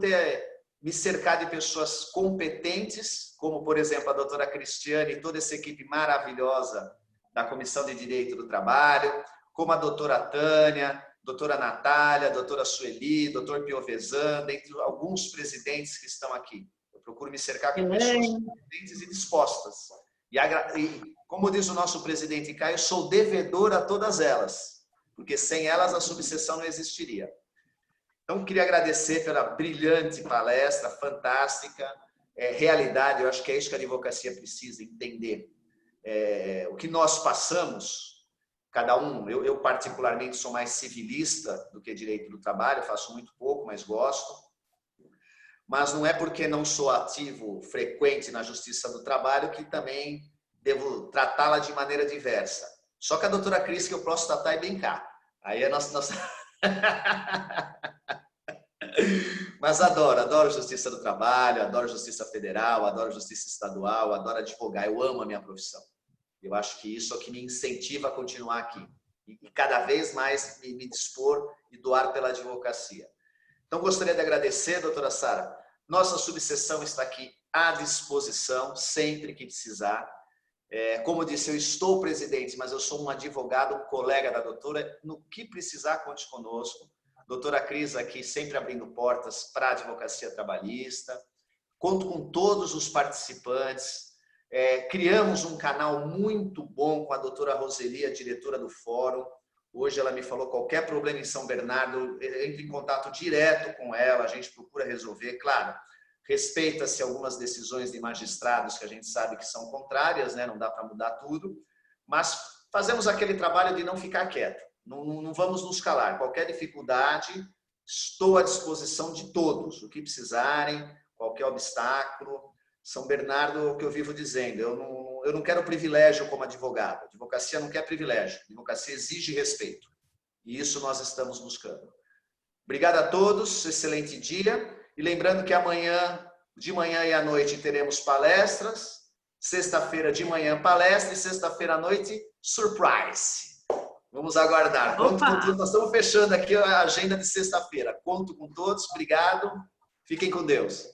me cercar de pessoas competentes, como, por exemplo, a doutora Cristiane e toda essa equipe maravilhosa da Comissão de Direito do Trabalho, como a doutora Tânia, doutora Natália, doutora Sueli, doutor Piovesan, dentre alguns presidentes que estão aqui. Eu procuro me cercar com pessoas competentes e dispostas. E, como diz o nosso presidente Caio, sou devedor a todas elas, porque sem elas a subseção não existiria. Então, queria agradecer pela brilhante palestra, fantástica, realidade, eu acho que é isso que a advocacia precisa entender. O que nós passamos, cada um, eu particularmente sou mais civilista do que direito do trabalho, faço muito pouco, mas gosto. Mas não é porque não sou ativo frequente na Justiça do Trabalho que também devo tratá-la de maneira diversa. Só que a doutora Cris que eu posso tratar é bem cá. Aí é nossa... Mas adoro Justiça do Trabalho, adoro Justiça Federal, adoro Justiça Estadual, adoro advogar, eu amo a minha profissão. Eu acho que isso é o que me incentiva a continuar aqui. E cada vez mais me dispor e doar pela advocacia. Então, gostaria de agradecer, doutora Sara. Nossa subseção está aqui à disposição, sempre que precisar. Como disse, eu estou presidente, mas eu sou um advogado, um colega da doutora. No que precisar, conte conosco. Doutora Cris aqui sempre abrindo portas para a advocacia trabalhista. Conto com todos os participantes. Criamos um canal muito bom com a doutora Roseli, a diretora do fórum. Hoje ela me falou qualquer problema em São Bernardo, entre em contato direto com ela, a gente procura resolver. Claro, respeita-se algumas decisões de magistrados que a gente sabe que são contrárias, né? Não dá para mudar tudo, mas fazemos aquele trabalho de não ficar quieto. Não vamos nos calar. Qualquer dificuldade, estou à disposição de todos. O que precisarem, qualquer obstáculo. São Bernardo, o que eu vivo dizendo, eu não quero privilégio como advogado. A advocacia não quer privilégio. A advocacia exige respeito. E isso nós estamos buscando. Obrigado a todos, excelente dia. E lembrando que amanhã, de manhã e à noite, teremos palestras. Sexta-feira de manhã, palestra. E sexta-feira à noite, surprise. Vamos aguardar. Conto com todos. Nós estamos fechando aqui a agenda de sexta-feira. Conto com todos. Obrigado. Fiquem com Deus.